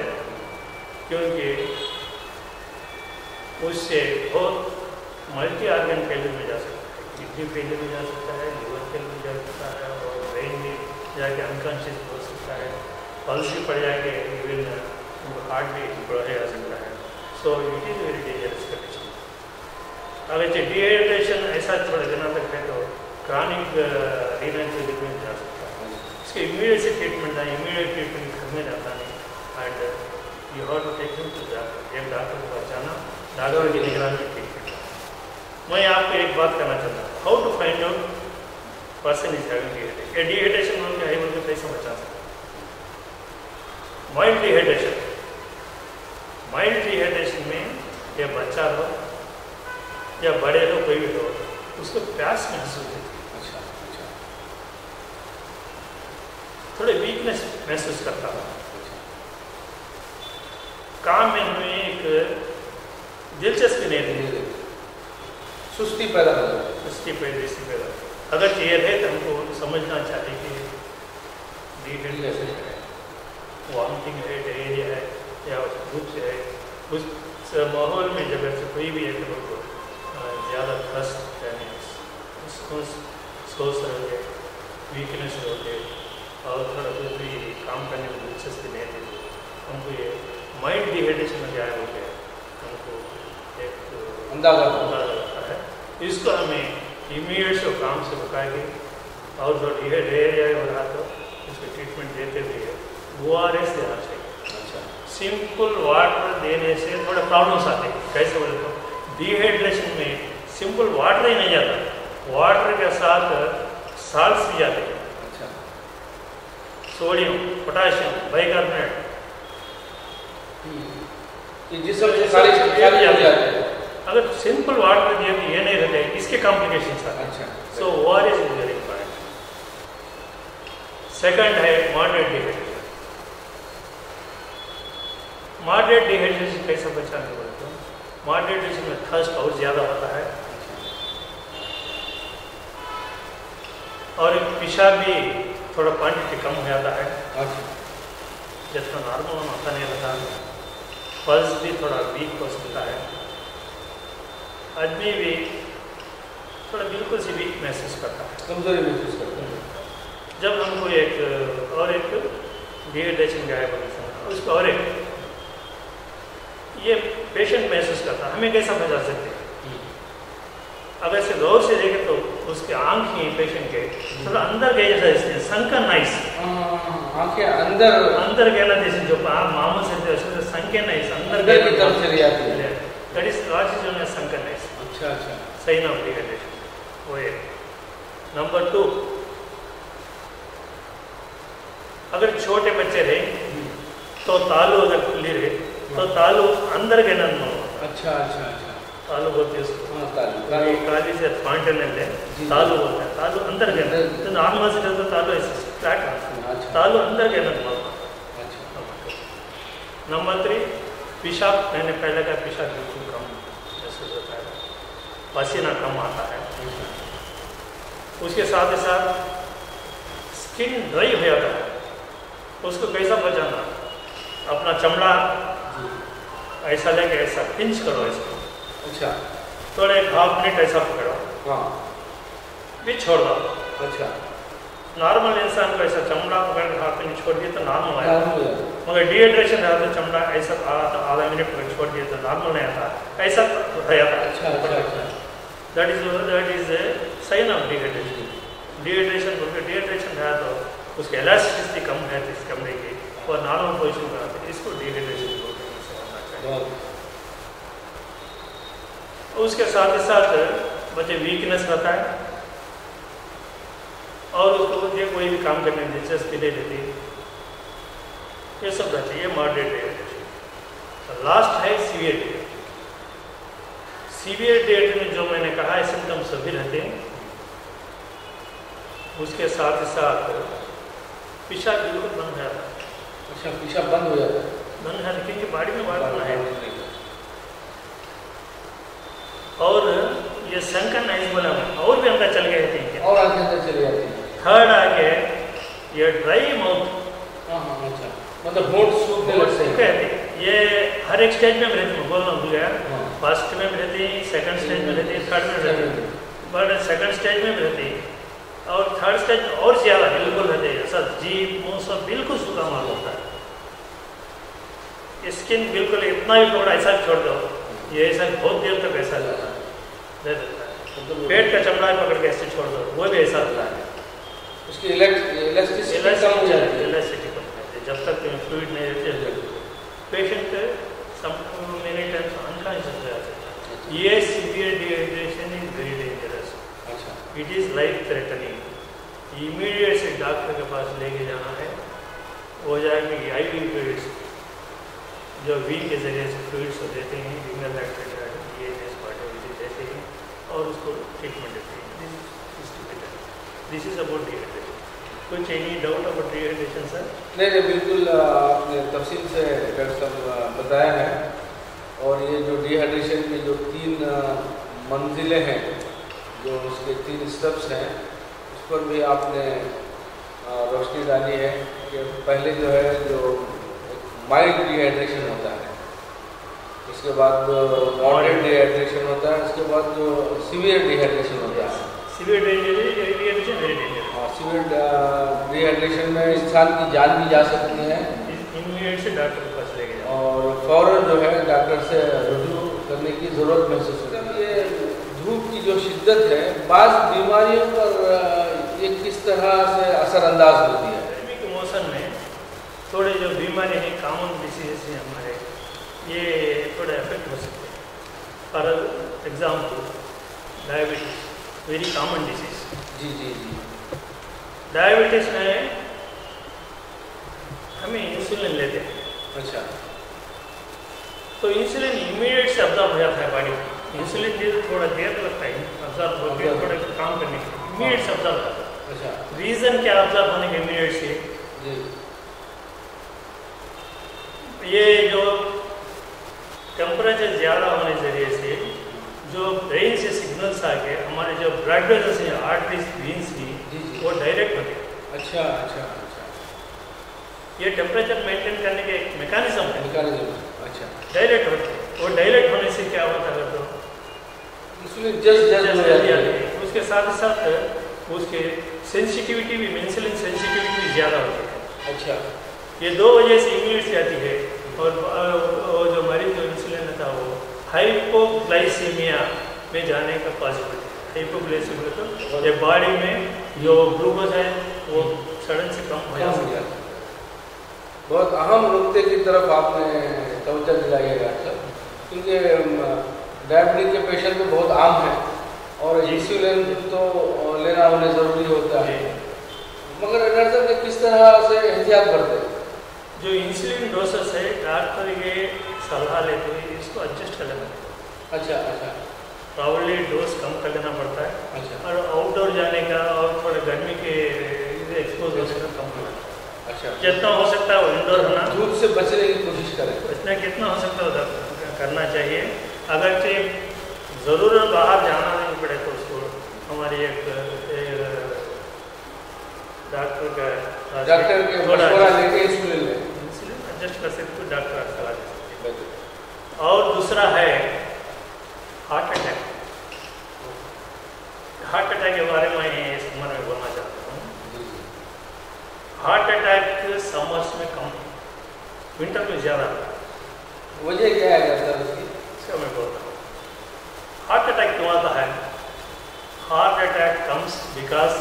क्योंकि उससे बहुत मल्टी ऑर्गन फेलियर में जा सकता है, किडनी फेलियर में जा सकता है, लिवर फेलियर में जा सकता है और ब्रेन में जाके अनकॉन्शियस हो सकता है, पल्स भी पड़ जाएंगे, इवन हार्ट भी बढ़ जा सकता है। So it is very dangerous condition. अगर डिहाइड्रेशन ऐसा थोड़ा दिनों तक है तो क्रॉनिक रीनल फेलियर में जा सकता है। इसके इमीडिएट से ट्रीटमेंट है, इमीडिएट ट्रीटमेंट घर में जाता नहीं and you have to take him to doctor. एक डॉक्टर को पहचाना, डॉक्टर की निगरानी में ट्रीटमेंट। मैं आपको एक बात कहना चाहता हूँ, how to find out person is having dehydration. ये डिहाइड्रेशन बोल के है बोल के कैसे बचा सकते? माइल्ड डिहाइड्रेशन में या बच्चा हो या बड़े हो कोई भी हो उसको प्यास महसूस होती है, थोड़े वीकनेस महसूस करता हो, काम में हमें एक दिलचस्पी नहीं रहती, सुस्ती पैदा हो जाती पैदा। अगर क्लियर है तो हमको समझना चाहिए कि डिहाइड्रेशन है, वॉमिटिंग है, डायरिया है या धूप से है। उस माहौल में जब ऐसे कोई भी एक लोग ज़्यादा थर्स्ट यानी सोच रहे गए, वीकनेस हो गए और थोड़ा भी काम करने में दिलचस्पी नहीं थी, हमको ये माइल्ड डिहाइड्रेशन में क्या हो गया, हमको एक अंदाजा लगता है। इसको हमें इमीडिएट से काम से रुका के और जो डायरिया हो रहा तो उसको ट्रीटमेंट देते हुए ORS देना चाहिए। अच्छा, सिंपल वाटर देने से थोड़ा प्रॉब्लम्स आते हैं। कैसे बोले तो डिहाइड्रेशन में सिंपल वाटर ही नहीं जाता, वाटर के साथ साल्ट्स भी जाते हैं। अच्छा, सोडियम, पोटाशियम, बाइकार्बोनेट, जिससे सारी जाते हैं। अगर सिंपल वाटर दिए तो ये नहीं रहते, इसके कॉम्प्लिकेशंस आते हैं। अच्छा, सो ORS is very important. Second है मॉडरेट डिहाइड्रेशन। मॉडरेट डिहाइड्रेशन कैसे पहचान बोलते हो? मॉडरेट डिहाइड्रेशन में थर्स्ट और ज़्यादा होता है और पेशाब भी थोड़ा क्वांटिटी कम हो जाता है। अच्छा, जितना नॉर्मल होता नहीं रहता, पल्स भी थोड़ा वीक हो सकता है, आदमी भी थोड़ा बिल्कुल से वीक महसूस करता है, कमजोरी महसूस करता है। जब हमको एक डिहाइड्रेशन का है उसको और एक ये पेशेंट महसूस करता है, हमें कैसा बचा सकते हैं? अगर से गौर से देखें तो उसके आँख ही पेशेंट के थोड़ा अंदर गए जैसा इसने संकन नाइस, आँखें अंदर गया ना जैसे जो आप मामूल से थे संकन नाइस अंदर की तरफ चली जाती है। दैट इज लॉजिक जो है संकन नाइस। अच्छा अच्छा, सही ना डिहाइड्रेशन वो एक। नंबर 2, अगर छोटे बच्चे रहे तो तालू अगर खुली रहे तो तालू अंदर के नन में। अच्छा अच्छा अच्छा, तालू बोलते हैं उसको। काली से फांटन है तालू बोलते हैं, तालू अंदर के नन तो नॉर्मल से तो तालू ऐसे फ्लैट है, तालू अंदर के नन में। नंबर 3, पेशाब, मैंने पहले का पेशाब बिल्कुल कम महसूस होता है, पसीना कम आता है। उसके साथ ही साथ स्किन ड्राई हो जाता है, उसको कैसा बचाना? अपना चमड़ा ऐसा लेके ऐसा पिंच करो इसको। अच्छा, थोड़े 1/2 मिनट ऐसा पकड़ो, हाँ, फिर छोड़ दो। अच्छा, नॉर्मल इंसान को ऐसा चमड़ा पकड़ के 1/2 मिनट छोड़ दिए तो नॉर्मल आएगा, मगर डिहाइड्रेशन रहा तो चमड़ा ऐसा आधा मिनट पकड़ छोड़ दिए तो नॉर्मल नहीं आता, ऐसा रह जाता है। अच्छा, that is sine of dehydration. Dehydration रहा तो उसकी इलास्टिसिटी कम है इस कमरे की और नॉर्मल पोजिशन में आते हैं, इसको डिहाइड्रेशन होना चाहिए। उसके साथ ही साथ बच्चे वीकनेस रहता है और उसको ये कोई भी काम करने में दिलचस्पी नहीं रहती, ये सब रहता है। ये मॉडरेट डिहाइड्रेशन। लास्ट है सीवियर डिहाइड्रेशन। सीवियर डिहाइड्रेशन में जो मैंने कहा है सिम्टम्स सभी रहते हैं, उसके साथ ही साथ पेशाब बिल्कुल बंद हो जाता है। अच्छा, पेशाब बंद हो जाता है, बंद है क्योंकि बॉडी में वाटर है और ये संकन नाइस बोला और भी अंदर चल गए थे और आगे अंदर चले जाते हैं। थर्ड आगे ये ड्राई माउथ, अच्छा, मतलब होंठ सूखने लगते हैं। ये हर एक स्टेज में रहती है, बोलना भूल गया, फर्स्ट में भी रहती है, सेकंड स्टेज में रहती है, थर्ड में रहती है, बट सेकंड स्टेज में भी रहती है और थर्ड स्टेज में और ज़्यादा बिल्कुल रहते हैं। ऐसा जीभ मुँह सब बिल्कुल सूखा माल होता है, स्किन बिल्कुल इतना भी टुकड़ा ऐसा छोड़ दो, ये ऐसा बहुत देर तक ऐसा रहता है। पेट का चमड़ा पकड़ के ऐसे छोड़ दो, वो भी ऐसा रहता है। उसकी इलास्टिसिटी कम हो जाती है जब तक फ्लूइड नहीं रहते। पेशेंट मेनी टाइम्स अनकॉन्शियस हो जाता है। ये severe dehydration is very dangerous, it is life threatening. Immediate से डॉक्टर के पास लेके जाना है, हो जाएगा कि IV फ्लूइड्स जो वी के जरिए से फ्लूइड्स को देते हैं, रिंगर लैक्टेट देते हैं और उसको ट्रीटमेंट देते हैं। This is about dehydration. कुछ any doubt about dehydration sir? नहीं, बिल्कुल आपने तफसील से डॉक्टर साहब बताया है। और ये जो डिहाइड्रेशन की जो 3 मंजिलें हैं, जो उसके 3 स्टेप्स हैं, उस पर भी आपने रोशनी डाली है कि पहले जो है जो माइल्ड डिहाइड्रेशन होता है, उसके बाद मॉडरेट डिहाइड्रेशन होता है, उसके बाद जो सीवियर डिहाइड्रेशन होता है। Severe dehydration very dangerous. हाँ, सीवियर डिहाइड्रेशन में इंसान की जान भी जा सकती है। इमीडिएट से डॉक्टर के पास ले गए और फौरन जो है डॉक्टर से रुजू करने की ज़रूरत महसूस होती है। ये धूप की जो शिद्दत है, बाज़ बीमारियों पर ये किस तरह से असरअंदाज होती है? गर्मी के मौसम में थोड़े जो बीमारी हैं, कॉमन डिसीज हैं हमारे, ये थोड़े इफेक्ट हो सकते हैं। For example diabetes, very common disease. जी जी जी। डायबिटीज़ में हमें इंसुलिन लेते हैं। अच्छा। तो इंसुलिन इमीडिएट से अब्जॉर्ब हो जाता है बॉडी में। इंसुलिन दे थोड़ा देर लगता है अब्जॉर्ब होकर थोड़ा काम करने के लिए, इमीडिएट से अब्जॉर्ब होता है। अच्छा। रीज़न क्या अब्जॉर्ब होने के इमीडिएट से? जी। ये जो टेम्परेचर ज़्यादा होने जरिए से जो ब्रेन से सिग्नल्स आके हमारे जो ब्लड वेसल्स हैं, आर्टरीज, वेन्स की, वो डायरेक्ट होते हैं। अच्छा अच्छा अच्छा। ये टेम्परेचर मेंटेन करने के एक मैकेनिज्म है। अच्छा। डायरेक्ट होते हैं। वो डायरेक्ट होने से क्या होता है तो इंसुलिन जल्द उसके साथ साथ उसके सेंसिटिविटी भी, इंसुलिन सेंसिटिविटी भी ज़्यादा होती है। अच्छा। ये 2 वजह से इम्यूनिटी आती है। और जो मरीज जो इंसुलिन था वो हाइपोग्लाइसीमिया में जाने का पॉसिबिलिटी है। हाइपोग्लाइसीमिया तो ये बॉडी में जो ग्लूकोज है वो सडन से कम हो जाता है। बहुत अहम नुक्ते की तरफ आपने तवज्जो दिलाई है डॉक्टर, क्योंकि डायबिटीज के पेशेंट तो बहुत आम है और इंसुलिन तो लेना उन्हें ज़रूरी होता है, मगर डॉक्टर ने किस तरह से एहतियात बरते? जो इंसुलिन डोसेस है, डॉक्टर ये सलाह लेते हुए इसको एडजस्ट कर लेना पड़ता है। अच्छा अच्छा। प्रॉब्ली डोज कम कर लेना पड़ता है। अच्छा। और आउटडोर जाने का और थोड़ा गर्मी के एक्सपोज होने का कम करना। अच्छा। जितना हो सकता है वो इंडोर होना, धूप से बचने की कोशिश करें। इतना कितना हो सकता है उधर करना चाहिए। अगर ज़रूर बाहर जाना नहीं पड़े तो उसको हमारी एक डॉक्टर के मशवरा लेके इंसुलिन लें। इंसुलिन एडजस्ट कर सकते तो डॉक्टर सलाह दे सकते हैं। और दूसरा है हार्ट अटैक। हार्ट अटैक के बारे में इस उम्र में बोलना चाहता हूँ। हार्ट अटैक समर्स में कम, विंटर में ज़्यादा। वजह क्या है सर उसकी? इसका मैं बोलता हूँ। हार्ट अटैक क्यों आता है? Heart attack comes because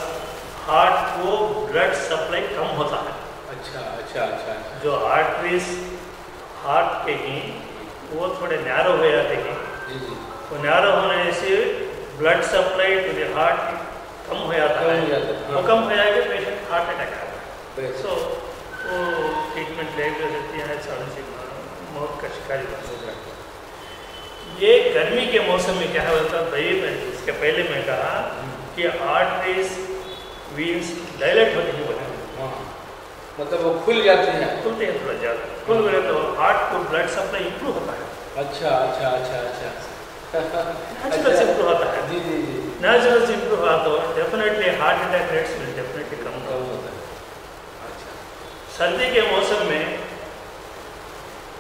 heart को ब्लड सप्लाई कम होता है। अच्छा अच्छा अच्छा। जो आर्टरीज हार्ट के ही वो थोड़े नैरो हो जाते हैं। जी जी। वो नैरो होने से blood supply to the heart कम हो जाता है। वो कम हो जाएगा, पेशेंट हार्ट अटैक आता है। सो वो ट्रीटमेंट ले सकती है, सडन से मौत का शिकारी बन सकता है। ये गर्मी के मौसम में क्या होता है? इसके पहले मैं कहा कि आर्टरीज, वेन्स डायलेट होते हैं, मतलब वो खुल जाती हैं, खुलते हैं थोड़ा ज़्यादा। खुल गए तो हार्ट को ब्लड सप्लाई इम्प्रूव होता है। अच्छा अच्छा अच्छा अच्छा। नेचुरल से इम्प्रूव होता है। जी जी जी। नेचुरल से इम्प्रूव होता तो definitely heart attack rates will definitely come होता है। अच्छा। सर्दी के मौसम में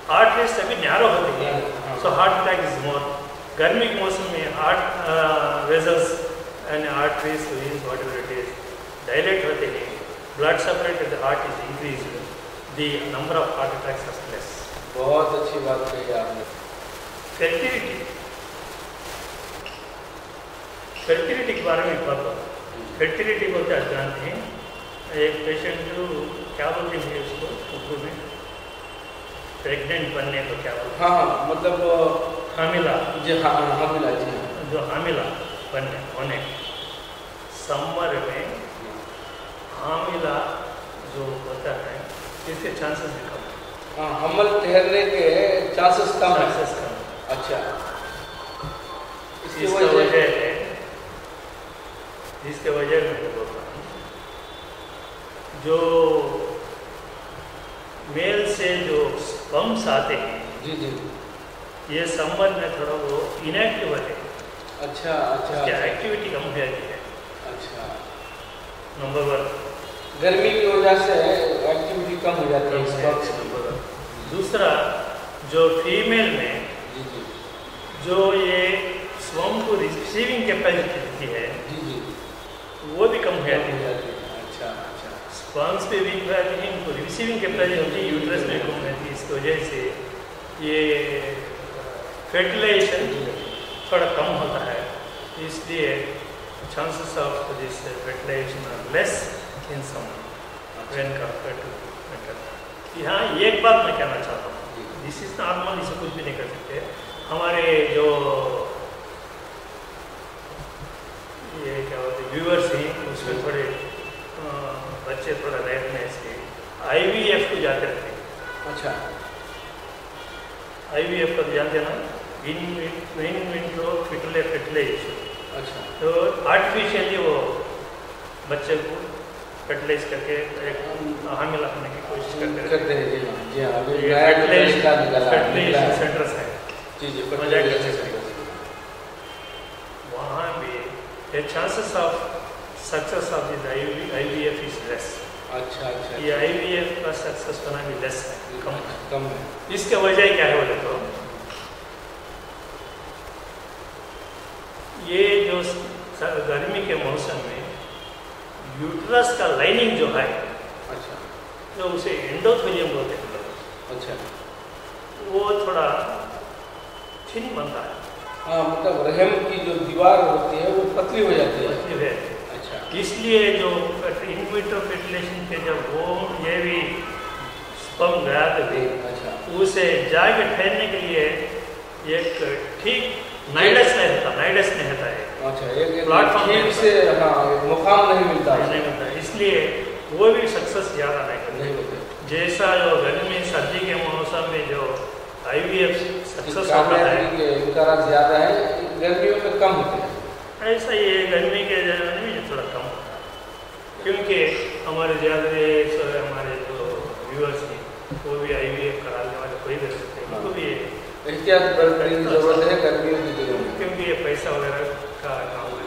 हार्ट रेट्स सभी नैरो होते हैं, so heart attack is more. गर्मी के मौसम में heart vessels and arteries, veins, whatever it is, dilate होते हैं, blood supply to the heart is increased, the number of heart attacks is less. बहुत अच्छी बात कही आपने। फर्टिलिटी, फर्टिलिटी के बारे में बात करो। फर्टिलिटी बोलते हैं, जानते हैं, एक पेशेंट जो क्या बोलते हैं उसको उर्दू में, प्रेग्नेंट बनने को क्या बोलते हैं? हाँ, मतलब हामिला। जी हाँ, हामिला जी। जो हामिला बनने होने, समर में हामिला जो होता है इसके चांसेस भी कम है। हाँ, हमल ठहरने के चांसेस कम है। अच्छा, इसकी वजह है, जिसके वजह मैं बोलता हूँ जो मेल से जो स्पर्म्स आते हैं, जी जी, ये संबंध में थोड़ा वो इनएक्टिव है। अच्छा अच्छा, एक्टिविटी कम हो जाती है। अच्छा, नंबर 1, गर्मी की वजह से एक्टिविटी कम हो जाती है। दूसरा, जो फीमेल में जी जी, जो ये स्वम को रिसीविंग कैपेसिटी होती है, जी जी, वो भी कम हो जाती है। अच्छा अच्छा, स्पर्म्स पे वीक हो जाती है, इनको रिसीविंग कैपेसिटी होती है, यूट्रस में कम रहती है। इसकी वजह से ये फर्टिलाइजेशन थोड़ा कम होता है, इसलिए chances of this fertilization are less in some when compared to metal. यहाँ एक बात मैं कहना चाहता हूँ, दिस इज नॉर्मल, इसे कुछ भी नहीं कर सकते। हमारे जो ये क्या बोलते हैं व्यूअर्स हैं, उसमें थोड़े बच्चे थोड़ा रेयर में इसके IVF को जाते रहते हैं। अच्छा, IVF को जानते हैं ना, इन विट्रो फर्टिलाइजेशन। अच्छा, तो आर्टिफिशियली वो बच्चे को फर्टिलाइज करके एक हामिला होने की कोशिश करते हैं। जी हाँ, जी हाँ, फर्टिलाइजेशन सेंटर्स है। जी जी, वहाँ भी the chances of success of this IVF is less। अच्छा अच्छा, ये IVF का सक्सेस होना भी लेस है, कम है। इसके वजह क्या है बोले तो, ये जो गर्मी के मौसम में यूट्रस का लाइनिंग जो है, अच्छा, जो उसे एंडोथेलियम बोलते हैं, अच्छा, वो थोड़ा थिन बनता है। हाँ, मतलब रहम की जो दीवार होती है वो पतली हो जाती है। अच्छा, इसलिए जो इन विट्रो फर्टिलाइजेशन के जब वो ये भी स्पर्म गया थे, अच्छा, उसे जाके ठहरने के लिए एक ठीक नाइडस नहीं होता है। अच्छा, एक प्लेटफॉर्म ठीक से, हाँ, एक मुकाम नहीं मिलता। इसलिए वो भी सक्सेस ज़्यादा नहीं होते। जैसा जो गर्मी सर्दी के मौसम में जो IVF सक्सेस होता है, ज़्यादा है, गर्मियों में कम होते हैं। ऐसा ये गर्मी के ज़माने में थोड़ा कम होता है, क्योंकि हमारे ज़्यादा हमारे जो व्यूअर्स हैं वो भी IVF कराने वाले कोई कर सकते हैं, उनको भी एहतियात बरतने की जरूरत है गर्मियों की दिनों में, क्योंकि ये पैसा वगैरह का काम है।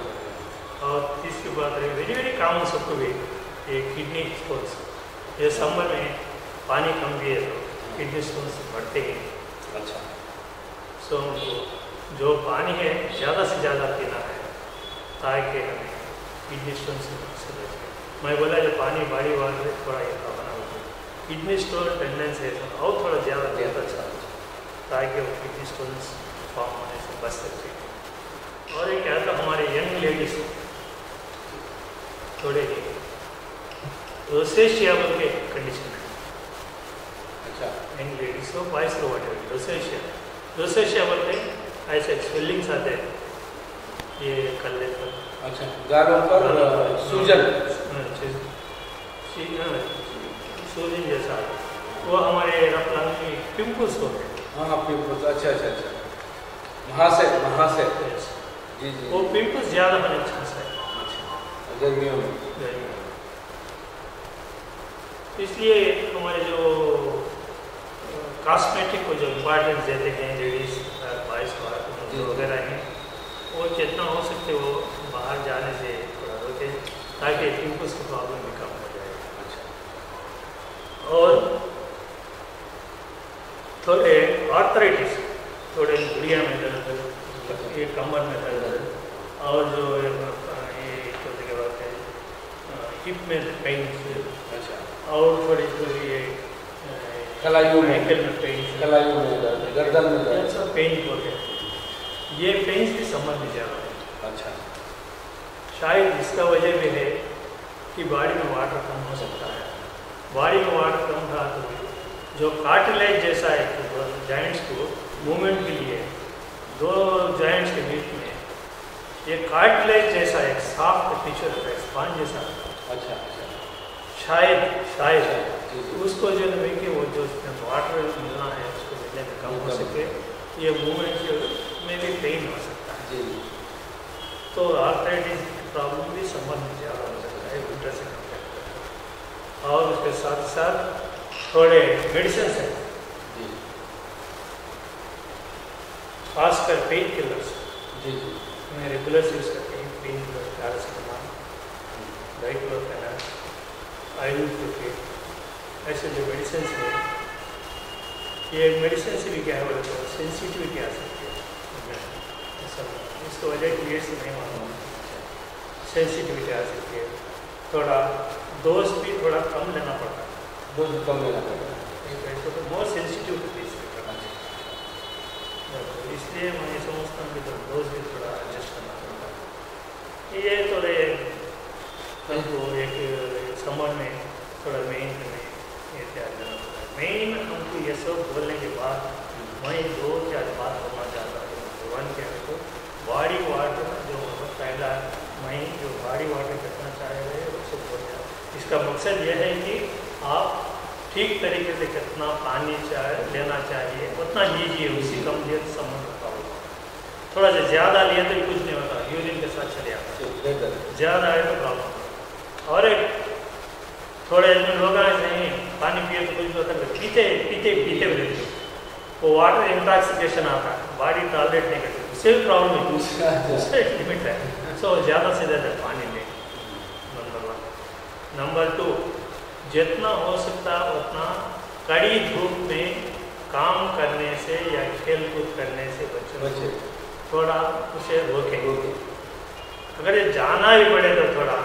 और तीसरी बात है, वेरी वेरी कॉमन सबको भी ये किडनी स्टोन्स, ये समर में पानी कम भी है तो किडनी स्टोन्स बढ़ते हैं। अच्छा, सो जो पानी है ज़्यादा से ज़्यादा पीना है ताकि हमें किडनी स्टोन से बचे। मैं बोला जो पानी बारी वाले थोड़ा ये बना होगा, किडनी स्टोन टेंडेंसी है और थोड़ा ज़्यादा देर अच्छा ताकि वो किडनी स्टोन फॉर्म होने से बच सकते। और ये क्या था, हमारे यंग लेडीज थोड़े रोसेशिया बोल के कंडीशन है। अच्छा, यंग लेडीज को वाइस रोसेशिया बोलते हैं, ऐसे स्वेलिंग्स आते हैं ये कल्ले पर। अच्छा, गालों पर सूजन सूजन जैसा, वो हमारे रफ्तार में पिंपल्स होते हैं। हाँ, पिंपल्स, अच्छा अच्छा अच्छा, महासे जी जी, वो पिंपल्स ज़्यादा होने का चांस है। अच्छा, गर्मियों में। इसलिए हमारे जो कॉस्मेटिक को जो इम्पोर्टेंस देते हैं लेडीज बॉयज वगैरह हैं, वो जितना हो सकते वो बाहर जाने से थोड़ा रोके ताकि पिंपल्स की प्रॉब्लम भी कम हो जाए। और थोड़े आर्थराइटिस, थोड़े गुड़िया में दर्द, ये कमर में दर्द, और जो ये क्या बात है हिप में पेन, और थोड़ी थोड़ी ये कलाइयों में, एंकल में पेन, कलाइयों में दर्द, गर्दन में दर्द, सब पेन होते हैं। ये पेन भी संबंध में ज़्यादा है। अच्छा, शायद इसका वजह भी है कि बॉडी में वाटर कम हो सकता है। बॉडी में वाटर कम था तो जो कार्टिलेज जैसा है तो जॉइंट्स को मूवमेंट के लिए दो जॉइंट्स के बीच में ये कार्टिलेज जैसा एक सॉफ्ट टिश्यू रहता है, स्पंज जैसा। अच्छा, शायद उसको जो है कि वो जो वाटर मिलना है उसको मिलने में कम हो सके, ये मूवमेंट में भी पेन हो सकता है जी। तो आर्थराइटिस प्रॉब्लम भी संबंध ज़्यादा हो सकता है विंटर से कंपेयर करके। और उसके साथ साथ थोड़े मेडिसिन हैं, खासकर पेन किलर्स मैं रेगुलर यूज़ करते हैं। Pain killer, paracetamol, diclofenac, ibuprofen, ऐसे जो मेडिसिन हैं, ये मेडिसिन से भी क्या है बोले तो सेंसिटिविटी आ सकती है। इसको वजह क्लियर से नहीं मालूम, सेंसिटिविटी आ सकती है। थोड़ा डोज भी थोड़ा कम लेना पड़ता है, डोज कम लेना पड़ता है, तो मोर सेंसिटिव टू दिस, इसलिए मैं ये समझता हूँ कि तो डोज भी थोड़ा एडजस्ट करना पड़ता है। ये थोड़े हमको एक समर में थोड़ा मेन में ये ध्यान देना पड़ता है। मेन में हमको ये सब बोलने के बाद मैं 2-4 बात बोलना चाहता हूँ। वन क्या है तो बॉडी वाटर जो पहला मैं जो बॉडी वाटर कितना चाह रहे हैं उसको बोल रहा हूँ। इसका मकसद यह है कि आप ठीक तरीके से कितना पानी लेना चाहिए उतना लीजिए, उसी कमजोर संबंध रखा होगा। थोड़ा सा ज़्यादा लिए तो कुछ नहीं होता, यूरिन के साथ चले आता है, ज़्यादा आए तो प्रॉब्लम। और एक थोड़े लोग नहीं पानी पिए तो कुछ होता है, पीते पीते पीते हुए वो वाटर इंटॉक्सिकेशन आता है, बॉडी टॉलरेट नहीं करती, उससे भी प्रॉब्लम है, उससे एक लिमिट है। सो ज़्यादा से ज़्यादा पानी लें, नंबर 1। नंबर 2, जितना हो सकता उतना कड़ी धूप में काम करने से या खेल कूद करने से बच्चे थोड़ा उसे रोकें। अगर ये जाना भी पड़े तो थोड़ा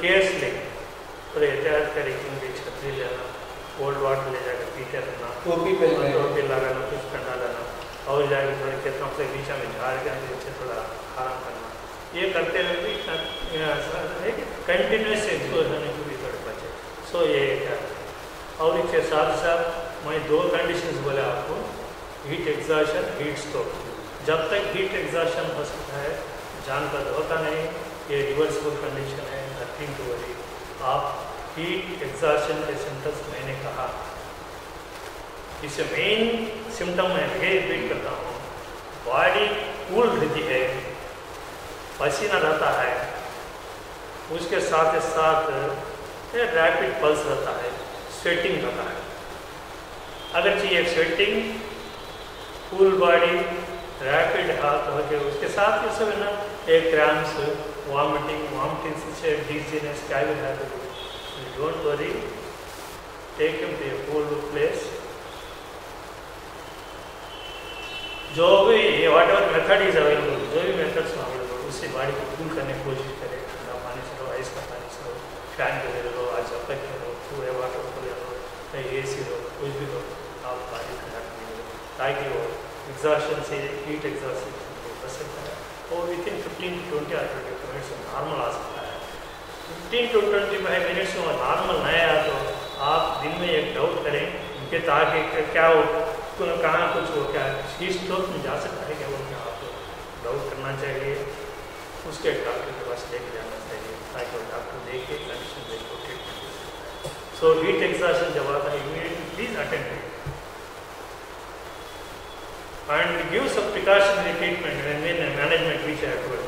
केयर्स लें, थोड़ा एहतियात करें, क्योंकि छतरी लेना, कोल्ड वाटर ले जाकर पीते रहना, टोपी लगाना, कुछ ठंडा लाना, और जाकर थोड़े खेतों से बीच में झाड़ के नीचे थोड़ा आराम करना। ये करते रहते कंटिन्यूस एक्सपोज होने की भी थोड़े बचे। सो ये क्या है। और इसके साथ साथ मैं 2 कंडीशंस बोले आपको, हीट एग्जॉशन, हीट स्ट्रोक। जब तक हीट एग्जॉशन हो सकता है जान का होता नहीं, ये रिवर्सिबल कंडीशन है, नथिंग टू वरी। आप हीट एग्जॉशन के सिम्टम्स मैंने कहा, इसे मेन सिम्टम मैं रिपीट करता हूँ, बॉडी कूल रहती है, पसीना रहता है, उसके साथ साथ रैपिड पल्स रहता है, स्वेटिंग रहता है। अगर चाहिए स्वेटिंग, कूल बॉडी, रैपिड हाथ होके उसके साथ ये सब है ना, एक क्रैम्स, वॉमिटिंग से डिजीनेस क्या भी है, don't worry, take him to a cool place. जो भी whatever method is available, जो भी मेथड्स अवेलेबल, उससे बॉडी को कूल करने की कोशिश करें। ठंडा पानी से लो, आइस का पानी से लो, फैन के ले लो, आज जब तक लो, पूरे वाटर को ले लो, AC लो, कुछ भी लो, आप बॉडी ठंडा करने लो, ताकि वो एग्जॉशन से, हीट एग्जॉशन से बच सकता है। और with in 15 to 20 or 25 minutes में नॉर्मल आ सकता है। 15 to 25 मिनट्स में नॉर्मल नहीं आया तो आप दिन में एक डाउट करें कि ताकि क्या हो, कहाँ कुछ हो, क्या हीट स्ट्रोक में जा सकता है क्या, वो क्या आपको डाउट करना चाहिए, उसके डॉक्टर के पास लेके जाना चाहिए, ताकि वो डॉक्टर देखे कंडीशन देखे ट्रीटमेंट। सो हीट एग्जॉशन जब आता है, immediately please attend it and give some precautionary treatment when management reach out to it.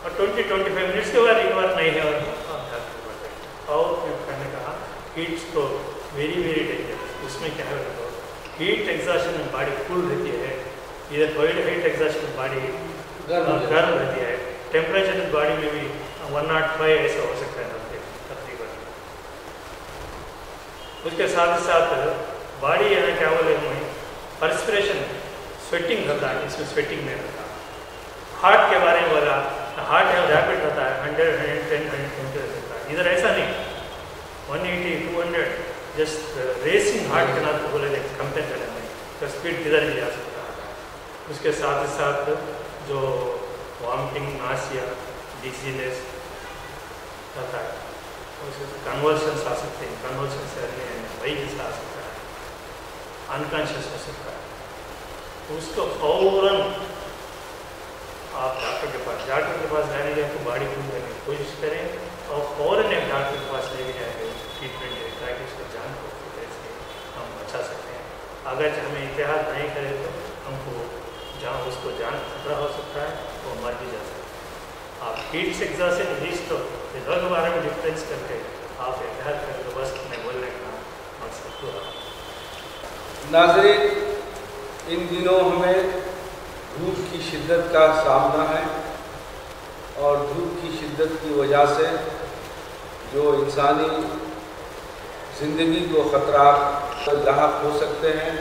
और 20-25 मिनट्स के बाद रिकवर नहीं है और मैंने कहा हीट स्ट्रोक वेरी डेंजर। उसमें क्या है तो हीट एग्जॉशन में बॉडी कूल रहती है, इधर कोल्ड हीट एग्जॉशन में बॉडी गर्म रहती है। टेम्परेचर इस बॉडी में भी 105 ऐसा हो सकता है तकरीबन। उसके साथ ही साथ बॉडी है क्या बोले हमें पर्सपिरेशन, स्वेटिंग रहता है, इसमें स्वेटिंग नहीं रहता। हार्ट के बारे में बोला, हार्ट है रैपिड रहता है, 100, 110, 120 रहता है। इधर ऐसा नहीं, 180, 200 जस्ट रेसिंग हार्ट के नाम बोले कंपेयर करें नहीं, तो स्पीड किधर भी जा सकता है। उसके साथ ही साथ जो वॉमिटिंग, नासिया, डिजीनेस रहता है, उसके कन्वर्शंस आ सकते हैं, कन्वर्शन से वही जैसा आ सकता है, अनकॉन्शियस हो सकता है। उसको फौरन आप डॉक्टर के पास जाने के तो बॉडी कूल करने की कोशिश करें और फौरन एक डॉक्टर के पास लेके जाएंगे, ट्रीटमेंट दें ताकि उसको जान को कैसे हम बचा सकते हैं। अगर हमें इतिहास नहीं करे तो हमको जहाँ उसको जान खतरा हो सकता है, वो मर भी जा सकता है। आप हीट से एग्जॉस्ट हीट तो दोनों के बारे में डिफरेंस करके आप इजहार कर दो, बस मैं बोलने का मकसद हुआ। नाज़रीन, इन दिनों हमें धूप की शिद्दत का सामना है और धूप की शिद्दत की वजह से जो इंसानी ज़िंदगी को ख़तरात लाहक हो सकते हैं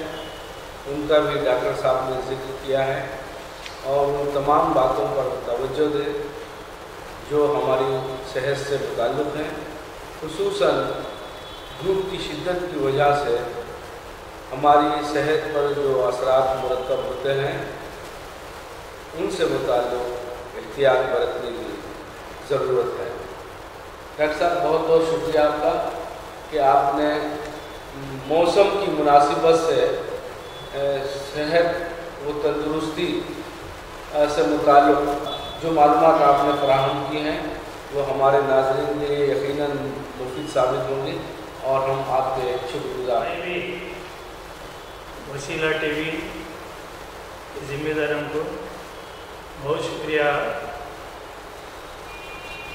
उनका भी डॉक्टर साहब ने जिक्र किया है और उन तमाम बातों पर तवज्जो दें जो हमारी सेहत से मुताल्लिक़ हैं। खुसूसन धूप की शिद्दत की वजह से हमारी सेहत पर जो असरात मुरतब होते हैं उनसे मुताल्लिक़ एहतियात बरतने की ज़रूरत है। डॉक्टर साहब, बहुत बहुत शुक्रिया आपका कि आपने मौसम की मुनासिबत से सेहत व तंदुरुस्ती से मुताल्लिक़ जो मालूमात आपने फराहम की हैं वो हमारे नाज़रीन के लिए यकीनन मुफीद साबित होंगी और हम आपके शुक्रगुज़ार हैं। वसीला टीवी जिम्मेदारों को बहुत शुक्रिया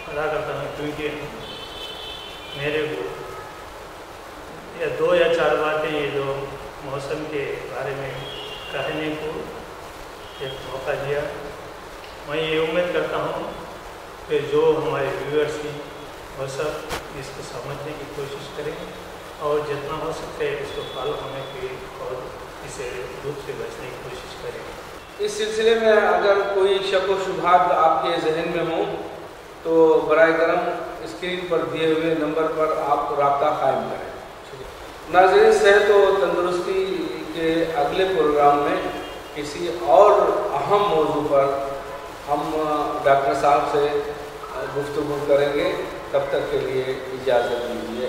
अदा करता हूँ, क्योंकि मेरे को या 2 या 4 बातें ये जो मौसम के बारे में कहने को एक मौका दिया। मैं ये उम्मीद करता हूँ कि जो हमारे व्यूअर्स हैं वो सब इसको समझने की कोशिश करें और जितना हो सके इसको फॉलो होने की और इसे धूप से बचने की कोशिश करें। इस सिलसिले में अगर कोई शक व शुबहात आपके जहन में हो तो बराए करम स्क्रीन पर दिए हुए नंबर पर आप रब्ता कायम करें। नाज़रीन, सेहत व तंदुरुस्ती के अगले प्रोग्राम में किसी और अहम मौजू पर हम डॉक्टर साहब से गुफ्तगू करेंगे। तब तक के लिए इजाज़त दीजिए।